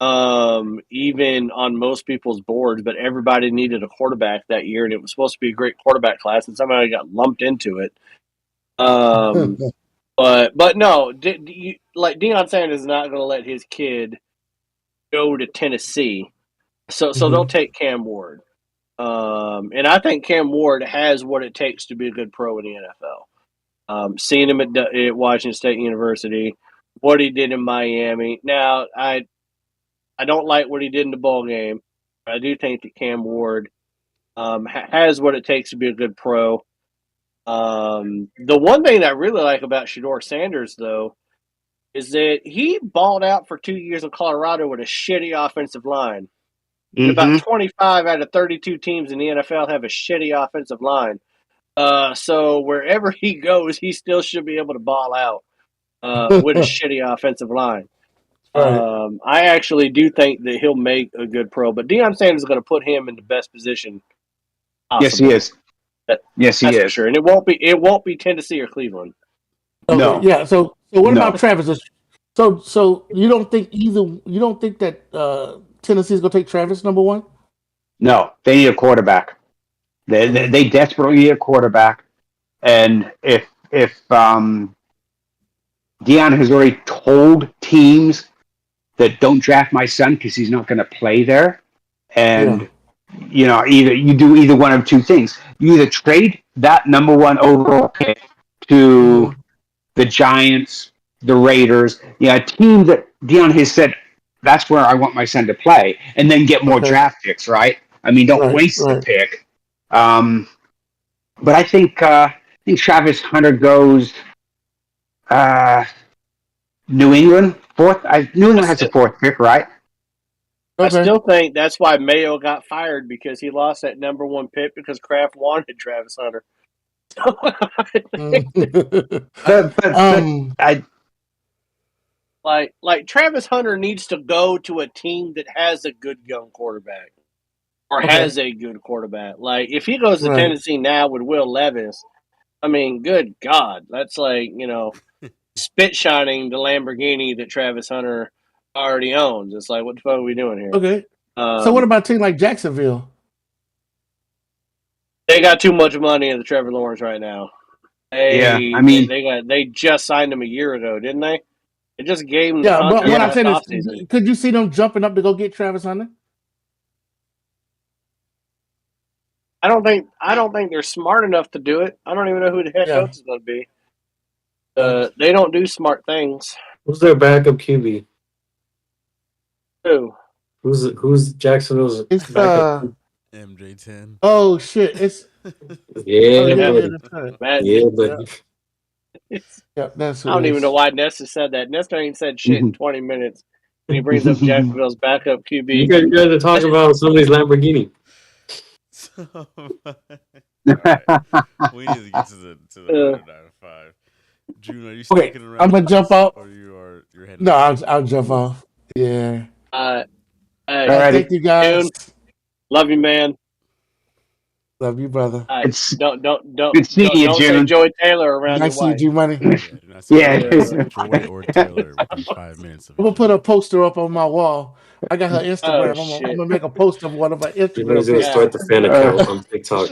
even on most people's boards, but everybody needed a quarterback that year, and it was supposed to be a great quarterback class, and somehow he got lumped into it. But no, like Deion Sanders is not going to let his kid go to Tennessee, so they'll take Cam Ward. And I think Cam Ward has what it takes to be a good pro in the NFL. Seeing him at Washington State University, what he did in Miami. Now, I don't like what he did in the bowl game. I do think that Cam Ward has what it takes to be a good pro. The one thing that I really like about Shador Sanders, though, is that he balled out for 2 years in Colorado with a shitty offensive line. And about hmm 25 out of 32 teams in the NFL have a shitty offensive line. So wherever he goes, he still should be able to ball out with a shitty offensive line. Right. I actually do think that he'll make a good pro, but Deion Sanders is going to put him in the best position yes, possible. he is. Yes, he That's for is. sure, and it won't be Tennessee or Cleveland. Okay. No, Yeah. So what no, about Travis? So you don't think that Tennessee's gonna take Travis number one? no. They need a quarterback. They desperately need a quarterback. And if Dion has already told teams that don't draft my son because he's not going to play there, Yeah. and either you do either one of two things. You either trade that number one overall pick to the Giants, the Raiders, a team that Dion has said that's where I want my son to play, and then get more Okay. draft picks. Right? I mean, don't waste the Right. pick. But I think Travis Hunter goes New England fourth. New England has a fourth pick, right? I Okay. still think that's why Mayo got fired because he lost that number one pick because Kraft wanted Travis Hunter. But um, I like Travis Hunter needs to go to a team that has a good young quarterback or Okay. has a good quarterback. Like if he goes to Right. Tennessee now with Will Levis, I mean, good God, that's like spit shining the Lamborghini that Travis Hunter already owns. It's like, what the fuck are we doing here? Okay. So what about a team like Jacksonville? They got too much money in the Trevor Lawrence right now. They just signed him a year ago, didn't they? They just gave him the Yeah, but contract what I'm last saying is, offseason. could you see them jumping up to go get Travis Hunter? I don't think they're smart enough to do it. I don't even know who the head Yeah. coach is going to be. They don't do smart things. Who's their backup QB? Who? Who's Jacksonville's It's backup? MJ10. Oh shit! It's Yeah, buddy. that's right. Yeah, buddy. Yeah, that's who I don't it even is. know why Nesta said that. Nesta ain't said shit in 20 minutes. And he brings up Jacksonville's backup QB. You guys are talking about somebody's Lamborghini. Alright. We need to get to the 195. June, are you Okay, sticking around? I'm gonna jump out. Or you're heading No, out? I'll jump off. Yeah. Hey, Thank you guys. June, love you, man. Love you, brother. Don't good seeing you, don't say June. Joey Taylor around Nice to your see you, wife. G Money. Yeah, do not say Yeah. Joy or Taylor within 5 minutes of I'm gonna each put other. a poster up on my wall. I got her Instagram. I'm gonna make a post of one of her Everybody's Instagram gonna pictures. start the fan account on TikTok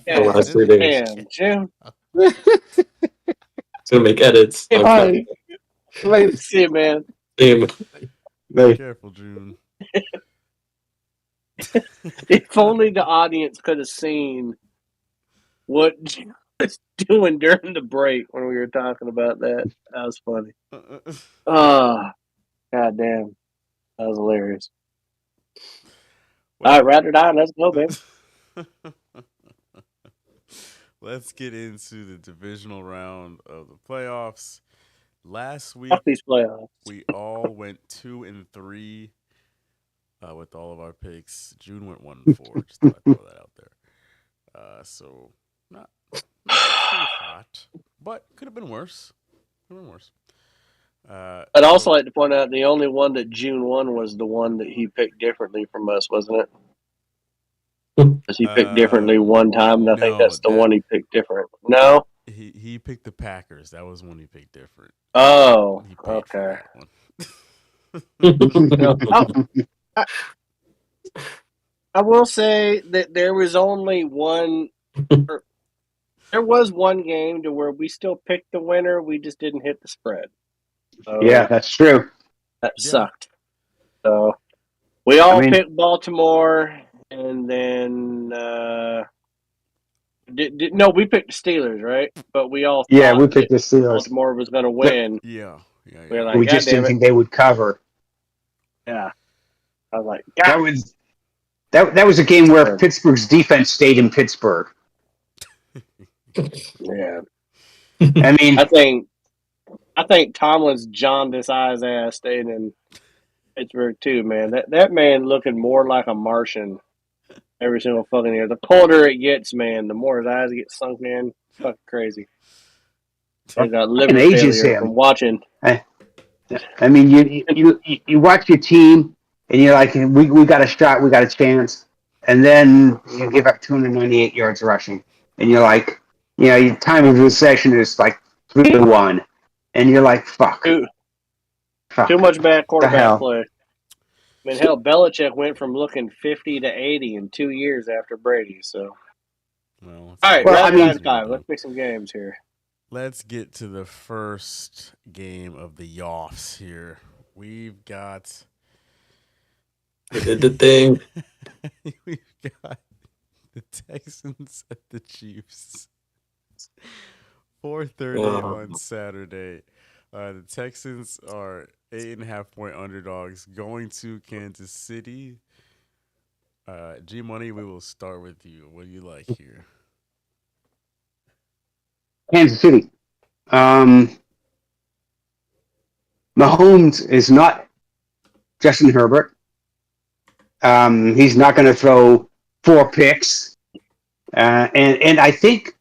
the last 3 days. Damn, June. It's gonna make edits. All right. Later. See you, man. Damn. Be careful, June. If only the audience could have seen what June was doing during the break when we were talking about that. That was funny. Oh, God damn. That was hilarious. All right, ride or die. Let's go, baby. Let's get into the divisional round of the playoffs. Last week, Fuck these playoffs. we all went 2-3 with all of our picks. June went 1-4. Just thought I'd throw that out there. So not too hot, but could have been worse. I'd also like to point out the only one that June won was the one that he picked differently from us, wasn't it? Because he picked differently one time, and I think that's the one he picked different. No? He picked the Packers. That was one he picked different. Oh, He paid for okay. that one. I will say that there was only one. There was one game to where we still picked the winner. We just didn't hit the spread. So Yeah, that's true. that sucked. So we all picked Baltimore, and then no, we picked the Steelers, right? But we all Yeah, thought we picked the that Steelers. Baltimore was going to win. Yeah. We were like, We God just damn didn't it. think they would cover. Yeah. I was like, That God. was that was a game where Pittsburgh's defense stayed in Pittsburgh. Yeah. I mean, I think Tomlin's jaundiced eyes ass stayed in Pittsburgh too, man. That man looking more like a Martian every single fucking year. The colder it gets, man, the more his eyes get sunk in. It's fucking crazy. He got liver ages failure him. from watching. I mean, you watch your team and you're like, we got a shot, we got a chance, and then you give up 298 yards rushing, and you're like, your time of possession is like 3-1, and you're like, fuck. Too much bad quarterback hell? play. I mean, hell, Belichick went from looking 50 to 80 in 2 years after Brady. So, all right, round 5. Let's pick some games here. Let's get to the first game of the Yoffs here. We've got I did the thing. We've got the Texans at the Chiefs. 4:30 on Saturday. The Texans are 8.5-point underdogs going to Kansas City. G Money, we will start with you. What do you like here? Kansas City. Mahomes is not Justin Herbert. He's not going to throw 4 picks. And I think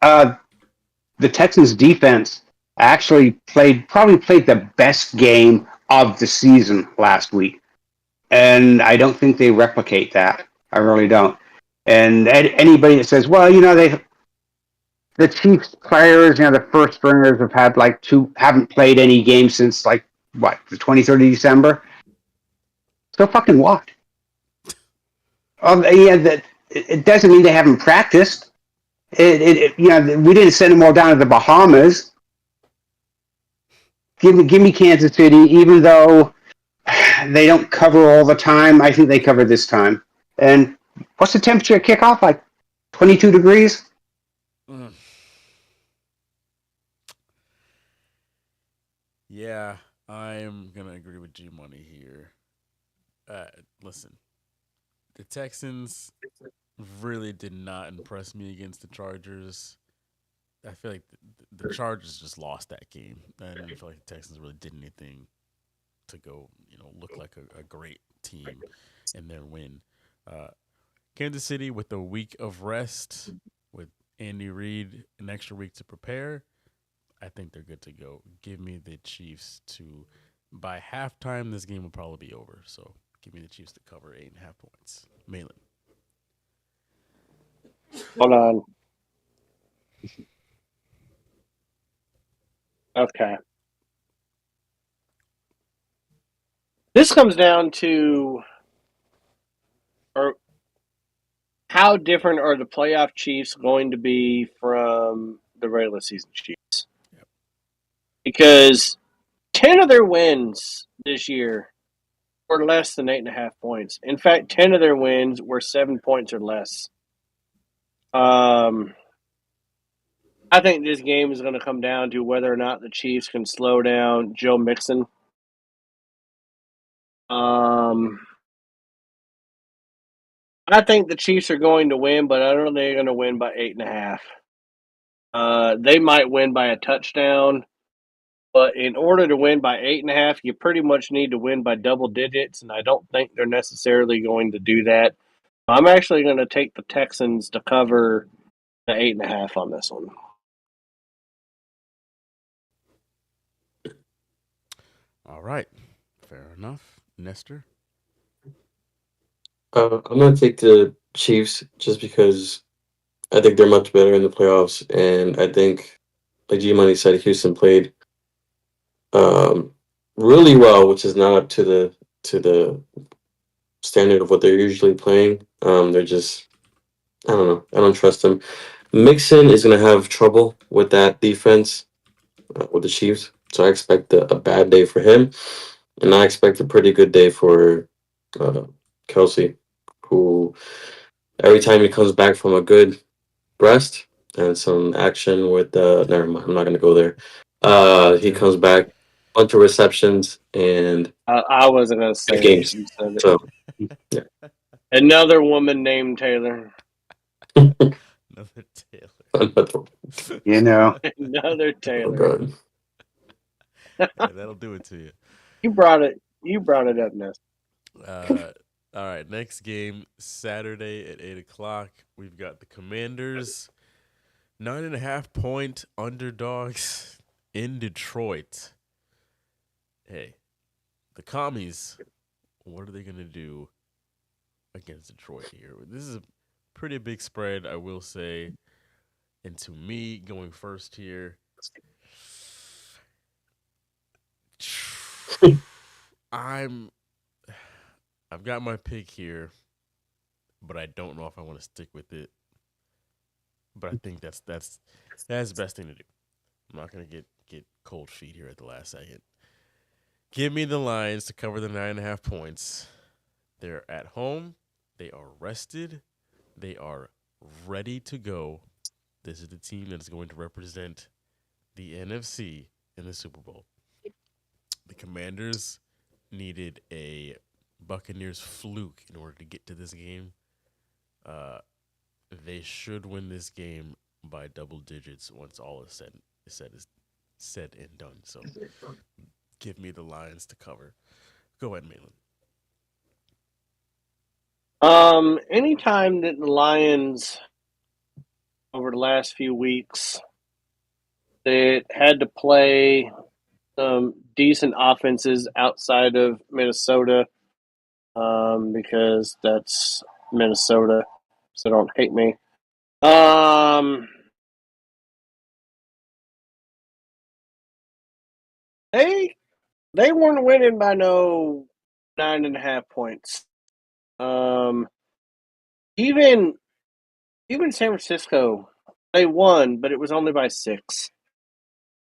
the Texans defense probably played the best game of the season last week. And I don't think they replicate that. I really don't. And anybody that says, well, the Chiefs players, the first stringers have had haven't played any games since the 23rd of December. So fucking what? It doesn't mean they haven't practiced. We didn't send them all down to the Bahamas. Give me Kansas City, even though they don't cover all the time. I think they cover this time. And what's the temperature at kickoff? Like 22 degrees? Yeah, I'm going to agree with G Money here. Listen, the Texans really did not impress me against the Chargers. I feel like the Chargers just lost that game. I didn't feel like the Texans really did anything to go, look like a great team and then win. Kansas City with a week of rest, with Andy Reid an extra week to prepare, I think they're good to go. Give me the Chiefs to, by halftime, this game will probably be over. So give me the Chiefs to cover 8.5 points. Malin. Hold on. Okay. This comes down to, how different are the playoff Chiefs going to be from the regular season Chiefs? Yep. Because 10 of their wins this year were less than 8.5 points. In fact, 10 of their wins were 7 points or less. I think this game is going to come down to whether or not the Chiefs can slow down Joe Mixon. I think the Chiefs are going to win, but I don't think they're going to win by 8.5. They might win by a touchdown, but in order to win by 8.5, you pretty much need to win by double digits, and I don't think they're necessarily going to do that. I'm actually going to take the Texans to cover the 8.5 on this one. All right. Fair enough. Nestor? I'm gonna take the Chiefs just because I think they're much better in the playoffs, and I think, like G Money said, Houston played really well, which is not up to the standard of what they're usually playing. They're just, I don't know, I don't trust them. Mixon is gonna have trouble with that defense with the Chiefs, so I expect a bad day for him, and I expect a pretty good day for Kelsey, who every time he comes back from a good rest and some action with never mind, I'm not gonna go there. He comes back, bunch of receptions and I wasn't going to say games. it. You said it. So yeah. Another woman named Taylor. Another Taylor. Another Oh Taylor. god. Yeah, that'll do it to you. You brought it up, Ness. All right, next game, Saturday at 8 o'clock. We've got the Commanders, 9.5 point underdogs in Detroit. Hey, the Commies, what are they going to do against Detroit here? This is a pretty big spread, I will say. And to me, going first here, I've got my pick here, but I don't know if I want to stick with it. But I think that's the best thing to do. I'm not gonna get cold feet here at the last second. Give me the Lions to cover the 9.5 points. They're at home. They are rested. They are ready to go. This is the team that is going to represent the NFC in the Super Bowl. The Commanders needed a Buccaneers fluke in order to get to this game. They should win this game by double digits once all is said and done. So give me the Lions to cover. Go ahead, Malin. Anytime that the Lions over the last few weeks that had to play some decent offenses outside of Minnesota, because that's Minnesota, so don't hate me. They weren't winning by no 9.5 points. Even San Francisco, they won, but it was only by 6.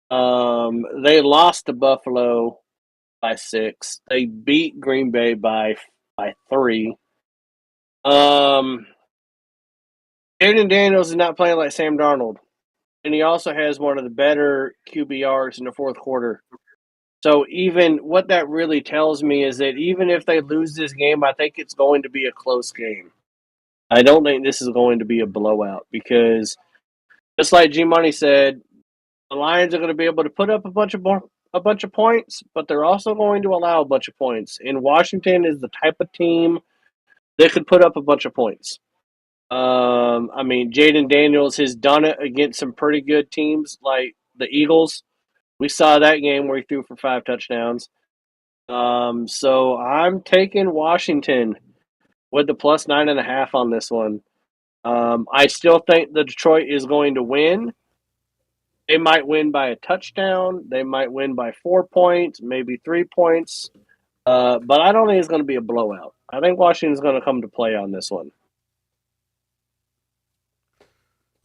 They lost to Buffalo by 6. They beat Green Bay by 3. Jaden Daniels is not playing like Sam Darnold, and he also has one of the better QBRs in the fourth quarter. So even what that really tells me is that even if they lose this game, I think it's going to be a close game. I don't think this is going to be a blowout because, just like G Money said, the Lions are going to be able to put up a bunch of points, but they're also going to allow a bunch of points. And Washington is the type of team that could put up a bunch of points. I mean, Jaden Daniels has done it against some pretty good teams like the Eagles. We saw that game where he threw for 5 touchdowns. So I'm taking Washington with the plus 9.5 on this one. I still think the Detroit is going to win. They might win by a touchdown. They might win by 4 points, maybe 3 points. But I don't think it's going to be a blowout. I think Washington's going to come to play on this one.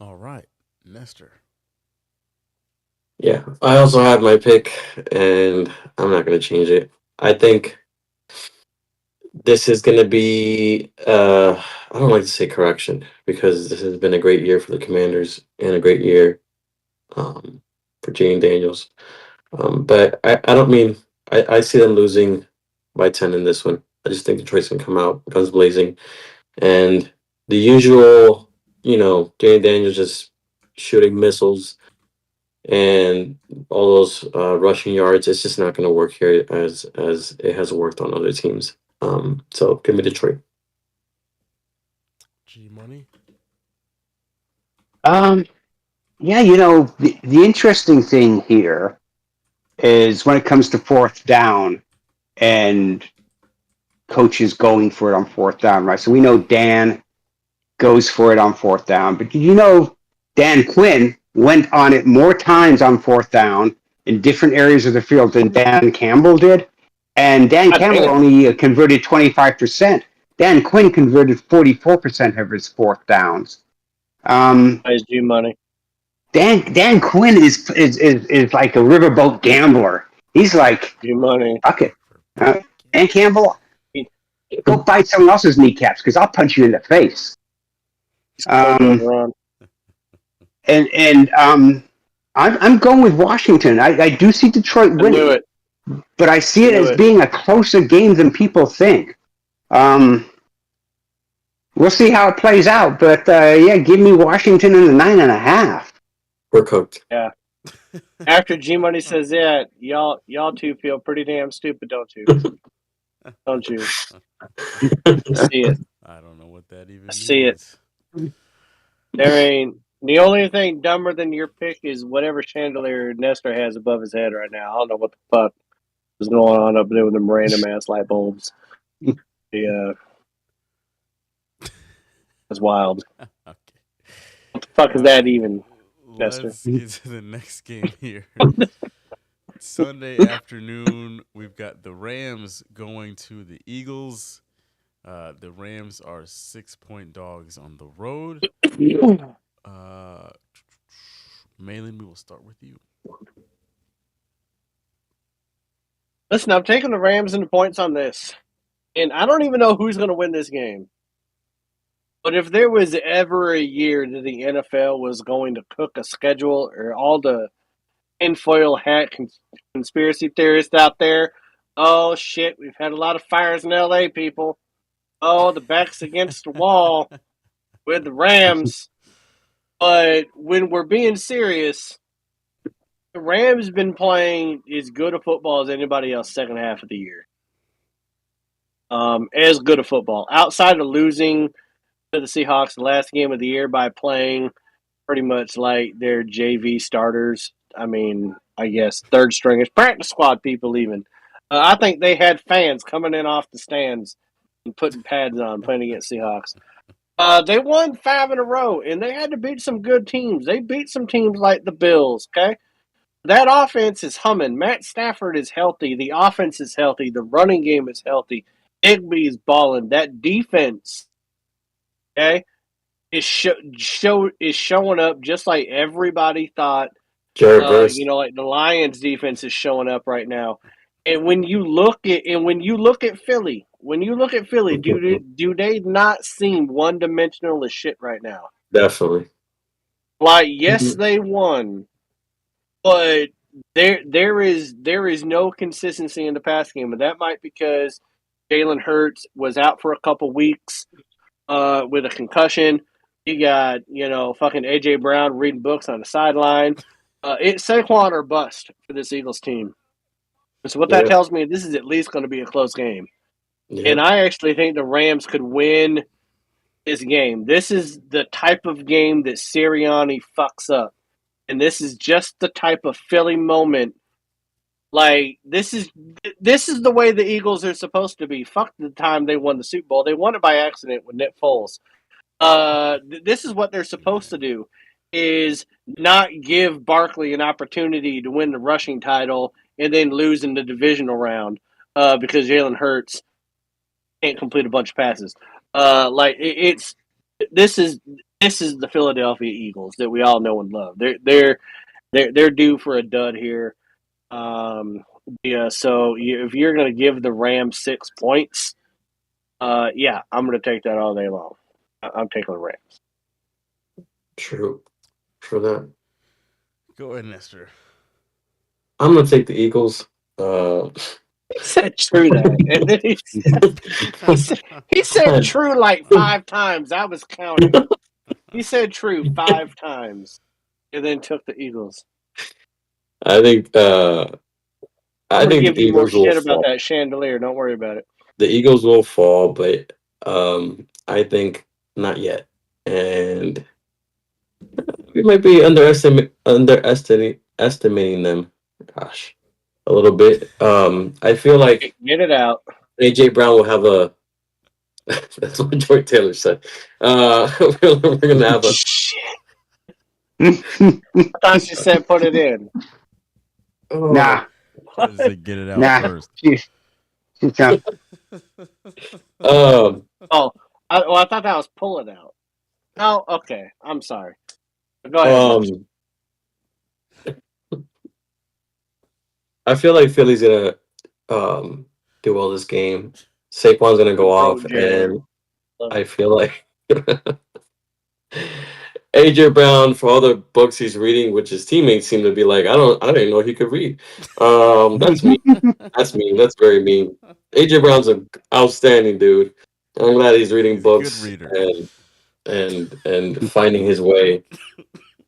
All right, Nestor. Yeah, I also have my pick, and I'm not going to change it. I think this is going to be, I don't like to say correction, because this has been a great year for the Commanders and a great year for Jane Daniels. But I don't mean, I see them losing by 10 in this one. I just think Detroit's going to come out guns blazing. And the usual, Jane Daniels just shooting missiles and all those rushing yards, it's just not going to work here as it has worked on other teams. So give me Detroit. G Money. Yeah, the interesting thing here is when it comes to fourth down and coaches going for it on fourth down, right? So we know Dan goes for it on fourth down, but did you know Dan Quinn went on it more times on fourth down in different areas of the field than Dan Campbell did? And Dan Campbell only converted 25%. Dan Quinn converted 44% of his fourth downs. Nice G Money. Dan Quinn is like a riverboat gambler. He's like, G Money. okay, Dan Campbell, go bite someone else's kneecaps because I'll punch you in the face. I'm going with Washington. I do see Detroit winning, but I see it as being a closer game than people think. We'll see how it plays out, but yeah, give me Washington in the 9.5. We're cooked. Yeah. After G Money says that, y'all two feel pretty damn stupid, don't you? Don't you? I see it. I don't know what that even means. I see it. There ain't the only thing dumber than your pick is whatever chandelier Nestor has above his head right now. I don't know what the fuck is going on up there with them random ass light bulbs. Yeah. That's wild. Okay. What the fuck is that even, Nestor? Let's get to the next game here. Sunday afternoon, we've got the Rams going to the Eagles. The Rams are 6-point dogs on the road. Malin, we will start with you. Listen, I'm taking the Rams and the points on this. And I don't even know who's going to win this game. But if there was ever a year that the NFL was going to cook a schedule or all the tinfoil hat conspiracy theorists out there, oh shit, we've had a lot of fires in LA, people. Oh, the back's against the wall with the Rams. But when we're being serious, the Rams been playing as good a football as anybody else second half of the year. As good a football. Outside of losing to the Seahawks the last game of the year by playing pretty much like their JV starters I guess third stringers, practice squad people even. I think they had fans coming in off the stands and putting pads on playing against Seahawks. They won 5 in a row, and they had to beat some good teams. They beat some teams like the Bills, okay? That offense is humming. Matt Stafford is healthy. The offense is healthy. The running game is healthy. Igby is balling. That defense, okay, is showing up just like everybody thought. Jared Verse. Like the Lions defense is showing up right now. And when you look at Philly, do they not seem one dimensional as shit right now? Definitely. Like, yes, they won, but there is no consistency in the pass game, and that might because Jalen Hurts was out for a couple weeks with a concussion. You got fucking AJ Brown reading books on the sideline. It's Saquon or bust for this Eagles team. So what that tells me, this is at least going to be a close game. Yeah. And I actually think the Rams could win this game. This is the type of game that Sirianni fucks up. And this is just the type of Philly moment. Like, this is the way the Eagles are supposed to be. Fuck the time they won the Super Bowl. They won it by accident with Nick Foles. This is what they're supposed to do, is not give Barkley an opportunity to win the rushing title and then lose in the divisional round because Jalen Hurts can't complete a bunch of passes. This is the Philadelphia Eagles that we all know and love. They're due for a dud here. So if you're going to give the Rams 6 points, I'm going to take that all day long. I'm taking the Rams. True. For that. Go ahead, Nestor. I'm going to take the Eagles. He said true that. And then he said true like 5 times. I was counting. He said true 5 times and then took the Eagles. I think I'm the give you more Eagles will shit about fall. that chandelier. Don't worry about it. The Eagles will fall, but I think not yet. And we might be underestimating them. Gosh, a little bit. I feel like Get it out. AJ Brown will have a. That's what Joy Taylor said. We're gonna have a. I thought you said put it in. Nah. Get it out first. She's done. I thought that was pull it out. Oh, okay. I'm sorry. Go ahead. I feel like Philly's gonna do well this game. Saquon's gonna go off, and I feel like AJ Brown, for all the books he's reading, which his teammates seem to be like, I didn't know he could read. That's mean. That's mean. That's very mean. AJ Brown's an outstanding dude. I'm glad he's reading books and finding his way.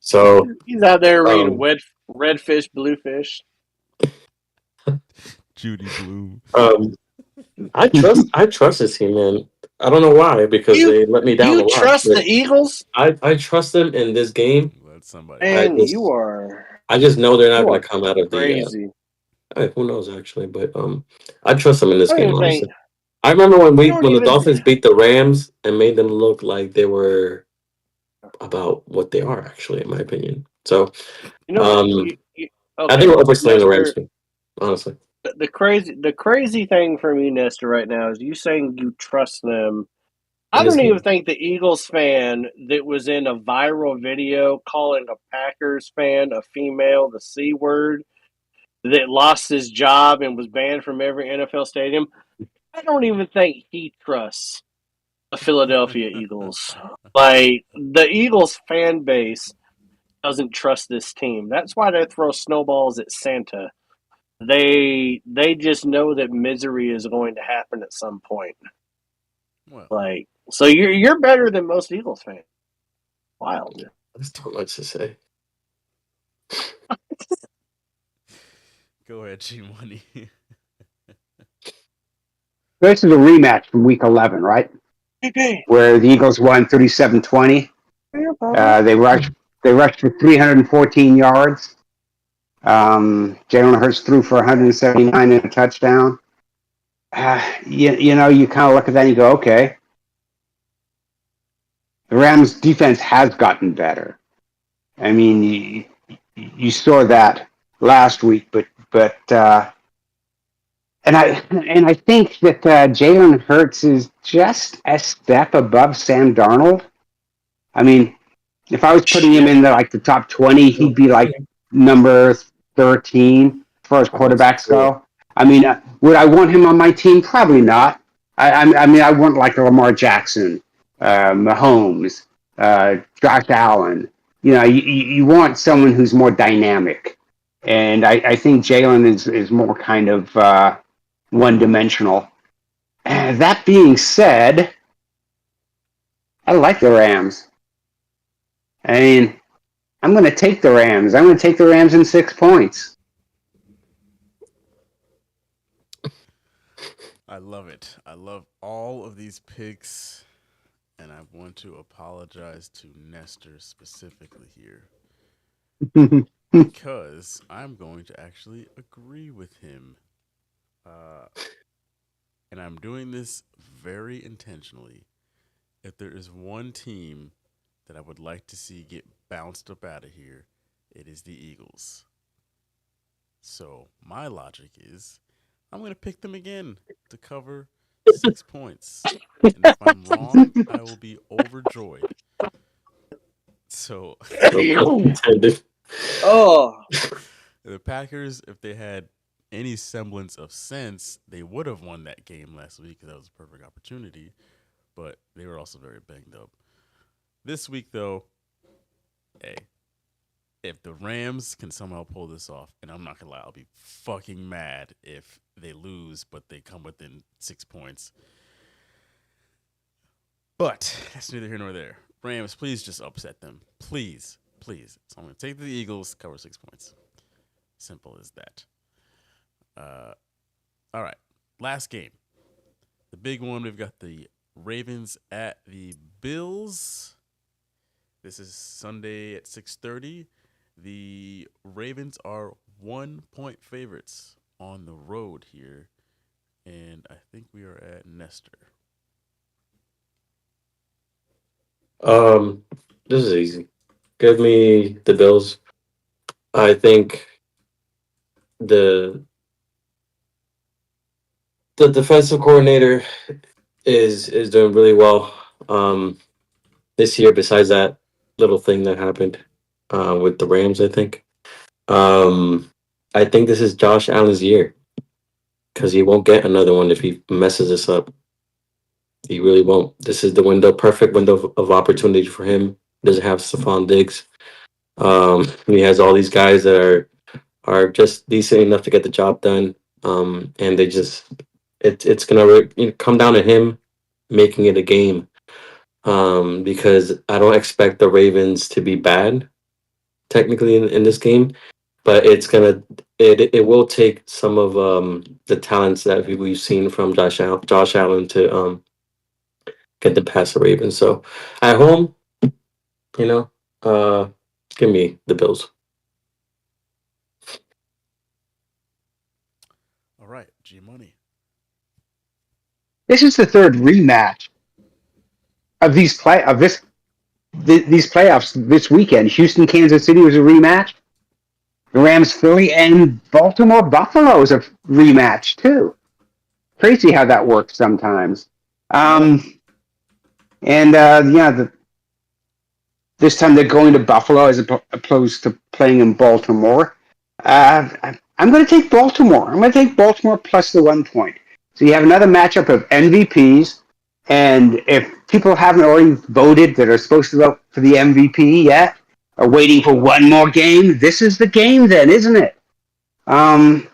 So he's out there reading red fish, blue fish. Judy Blue. I trust this team, man. I don't know why, because they let me down a lot. You trust the Eagles? I trust them in this game. Let somebody. And you are. I just know they're not going to come out of crazy. Who knows actually, but I trust them in this game. Honestly. Think, I remember when the Dolphins beat the Rams and made them look like they were about what they are, actually, in my opinion. So, I think we're overselling the Rams game, honestly. The crazy thing for me, Nestor, right now is you saying you trust them. I don't even think the Eagles fan that was in a viral video calling a Packers fan, a female, the C word, that lost his job and was banned from every NFL stadium. I don't even think he trusts the Philadelphia Eagles. Like, the Eagles fan base doesn't trust this team. That's why they throw snowballs at Santa. They just know that misery is going to happen at some point. Well, so you're better than most Eagles fans. Wild. That's too much to say. Go ahead, G-Money. This is a rematch from Week 11, right? Where the Eagles won 37-20. They rushed for 314 yards. Jalen Hurts threw for 179 and a touchdown. You know, you kind of look at that and you go, okay, the Rams' defense has gotten better. I mean, you saw that last week, but and I think that Jalen Hurts is just a step above Sam Darnold. I mean, if I was putting him in the top 20, he'd be like number 13 as far as quarterbacks go. I mean, would I want him on my team? Probably not. I mean, I want like a Lamar Jackson, Mahomes, Josh Allen. You know, you want someone who's more dynamic, and I think Jalen is more kind of one dimensional. That being said, I like the Rams. I mean, I'm going to take the Rams. I'm going to take the Rams in 6 points. I love it. I love all of these picks, and I want to apologize to Nestor specifically here because I'm going to actually agree with him. And I'm doing this very intentionally. If there is one team that I would like to see get bounced up out of here, it is the Eagles. So my logic is I'm going to pick them again to cover 6 points. And if I'm wrong, I will be overjoyed. So Oh, the Packers, if they had any semblance of sense, they would have won that game last week because that was a perfect opportunity. But they were also very banged up. This week, though, hey, if the Rams can somehow pull this off, and I'm not going to lie, I'll be fucking mad if they lose, but they come within 6 points. But that's neither here nor there. Rams, please just upset them. Please, please. So I'm going to take the Eagles, cover 6 points. Simple as that. All right, last game. The big one, we've got the Ravens at the Bills. This is Sunday at 6:30. The Ravens are 1-point favorites on the road here. And I think we are at Nestor. This is easy. Give me the Bills. I think the defensive coordinator is doing really well this year. Besides that little thing that happened with the Rams, I think. I think this is Josh Allen's year because he won't get another one if he messes this up. He really won't. This is the perfect window of opportunity for him. He doesn't have Stephon Diggs. He has all these guys that are just decent enough to get the job done. And they just it's gonna come down to him making it a game. Because I don't expect the Ravens to be bad technically in this game, but it will take some of the talents that we've seen from Josh Allen to get the past the Ravens. So at home, you know, give me the Bills. All right, G Money. This is the third rematch of these playoffs this weekend. Houston, Kansas City was a rematch. Rams, Philly, and Baltimore, Buffalo is a rematch too. Crazy how that works sometimes. This time they're going to Buffalo as opposed to playing in Baltimore. I'm going to take Baltimore. I'm going to take Baltimore plus the 1 point. So you have another matchup of MVPs, and if people haven't already voted that are supposed to vote for the MVP yet, are waiting for one more game, this is the game then, isn't it? And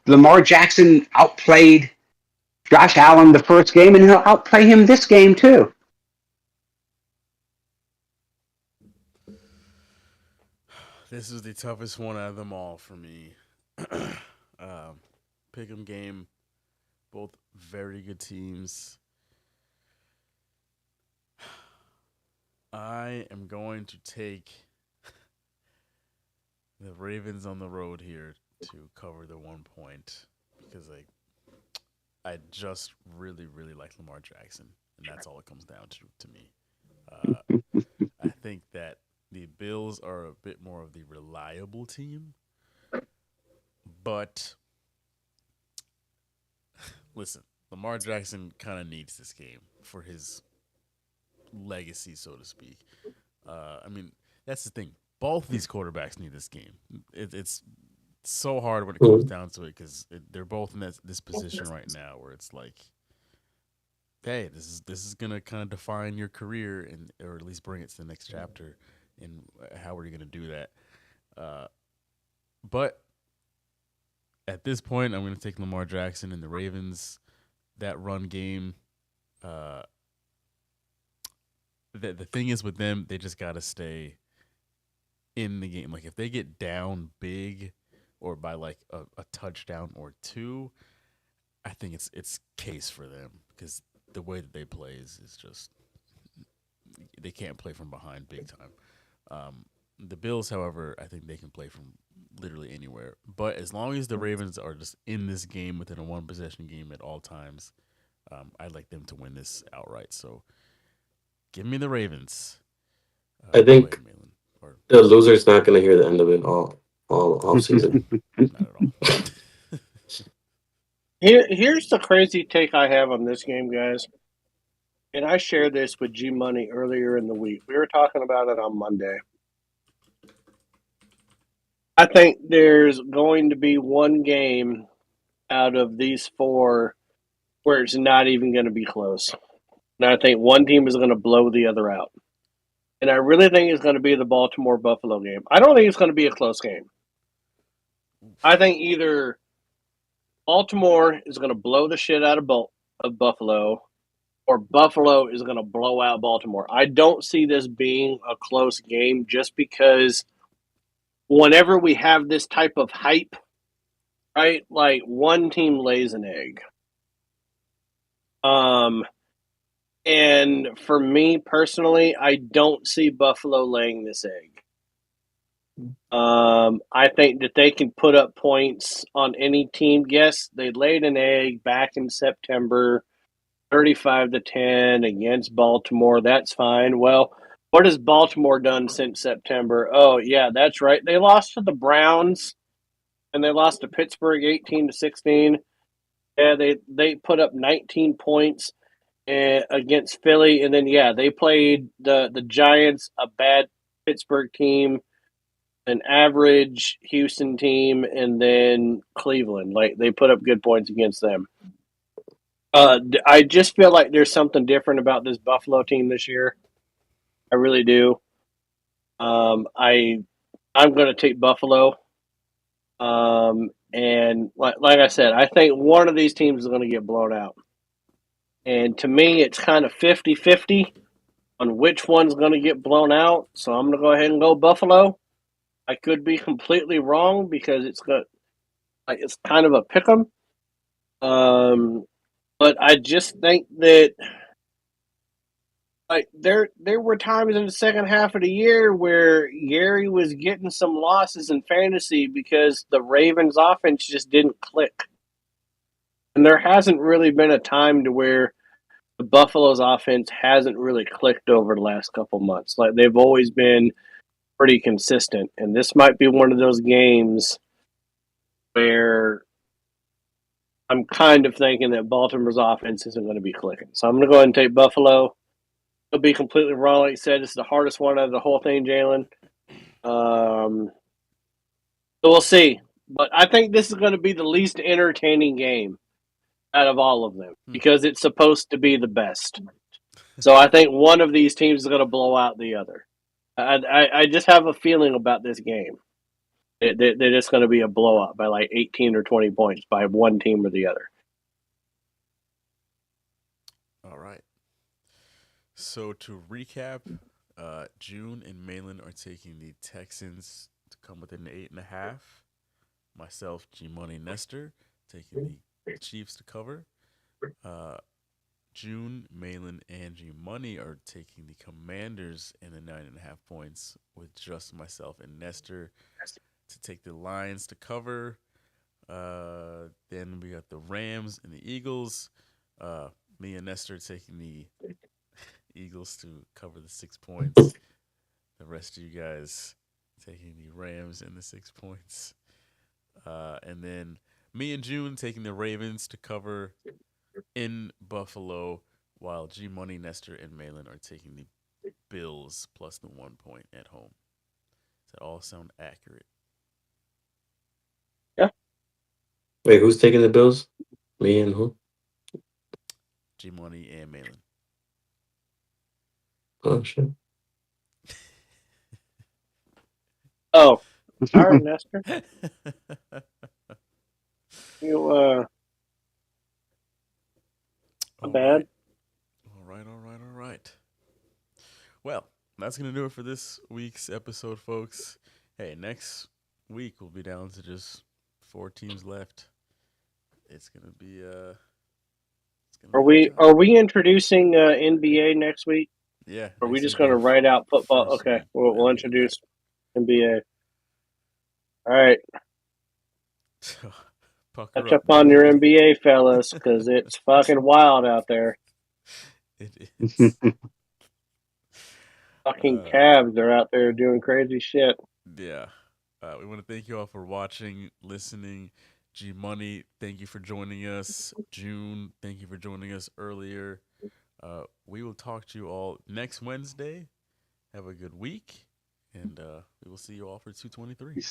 Lamar Jackson outplayed Josh Allen the first game, and he'll outplay him this game too. This is the toughest one out of them all for me. Pick'em game, both very good teams. I am going to take the Ravens on the road here to cover the 1 point because I just really, really like Lamar Jackson, and that's all it comes down to me. I think that the Bills are a bit more of the reliable team, but listen, Lamar Jackson kind of needs this game for his legacy, so to speak. I mean, that's the thing. Both these quarterbacks need this game. It's so hard when it comes down to it because they're both in this position right now where it's like, hey, this is gonna kind of define your career and or at least bring it to the next chapter. And how are you gonna do that? But at this point, I'm gonna take Lamar Jackson and the Ravens. That run game. The thing is with them, they just gotta stay in the game. Like if they get down big or by like a touchdown or two, I think it's case for them because the way that they play is just they can't play from behind big time. The Bills, however, I think they can play from literally anywhere. But as long as the Ravens are just in this game within a one possession game at all times, I'd like them to win this outright. So give me the Ravens. I think ahead, Malin. the loser's not going to hear the end of it all off season. Not at all. Here's the crazy take I have on this game, guys. And I shared this with G Money earlier in the week. We were talking about it on Monday. I think there's going to be one game out of these four where it's not even going to be close. And I think one team is going to blow the other out. And I really think it's going to be the Baltimore-Buffalo game. I don't think it's going to be a close game. I think either Baltimore is going to blow the shit out of Buffalo, or Buffalo is going to blow out Baltimore. I don't see this being a close game just because whenever we have this type of hype, right, like one team lays an egg. And for me personally, I don't see Buffalo laying this egg. I think that they can put up points on any team. Yes, they laid an egg back in September, 35-10 against Baltimore. That's fine. Well, what has Baltimore done since September? Oh, yeah, that's right. They lost to the Browns, and they lost to Pittsburgh 18-16. Yeah, they put up 19 points against Philly, and then they played the Giants, a bad Pittsburgh team, an average Houston team, and then Cleveland. Like they put up good points against them. I just feel like there's something different about this Buffalo team this year. I really do. I'm going to take Buffalo. And like I said, I think one of these teams is going to get blown out. And to me, it's kind of 50-50 on which one's going to get blown out. So I'm going to go ahead and go Buffalo. I could be completely wrong because it's kind of a pick 'em. But I just think that there were times in the second half of the year where Gary was getting some losses in fantasy because the Ravens offense just didn't click. And there hasn't really been a time to where the Buffalo's offense hasn't really clicked over the last couple months. Like they've always been pretty consistent. And this might be one of those games where I'm kind of thinking that Baltimore's offense isn't going to be clicking. So I'm going to go ahead and take Buffalo. It'll be completely wrong. Like you said, it's the hardest one out of the whole thing, Jalen. So we'll see. But I think this is going to be the least entertaining game out of all of them because it's supposed to be the best. So I think one of these teams is going to blow out the other. I just have a feeling about this game. They're just going to be a blowout by like 18 or 20 points by one team or the other. All right. So to recap, June and Malin are taking the Texans to come within the 8.5. Myself, G Money, Nestor taking the Chiefs to cover. June, Malin, and G Money are taking the Commanders in the 9.5 points, with just myself and Nestor to take the Lions to cover. Then we got the Rams and the Eagles. Me and Nestor taking the Eagles to cover the 6 points. The rest of you guys taking the Rams and the 6 points. And then me and June taking the Ravens to cover in Buffalo, while G Money, Nestor, and Malin are taking the Bills plus the 1 point at home. Does that all sound accurate? Wait, who's taking the Bills? Me and who? G Money and Malin. Oh shit. Oh, sorry, Nestor. You bad. All right. Well, that's going to do it for this week's episode, folks. Hey, next week we'll be down to just 4 teams left. It's going to be Are we introducing NBA next week? Yeah. Or are we next just week going to will be write out football? first Okay, week we'll of introduce NBA. All right, Pucker catch up up. on your NBA, fellas, because it's fucking wild out there. It is. Fucking Cavs are out there doing crazy shit. Yeah. We want to thank you all for watching, listening. G Money, thank you for joining us. June, thank you for joining us earlier. We will talk to you all next Wednesday. Have a good week, and we will see you all for 223.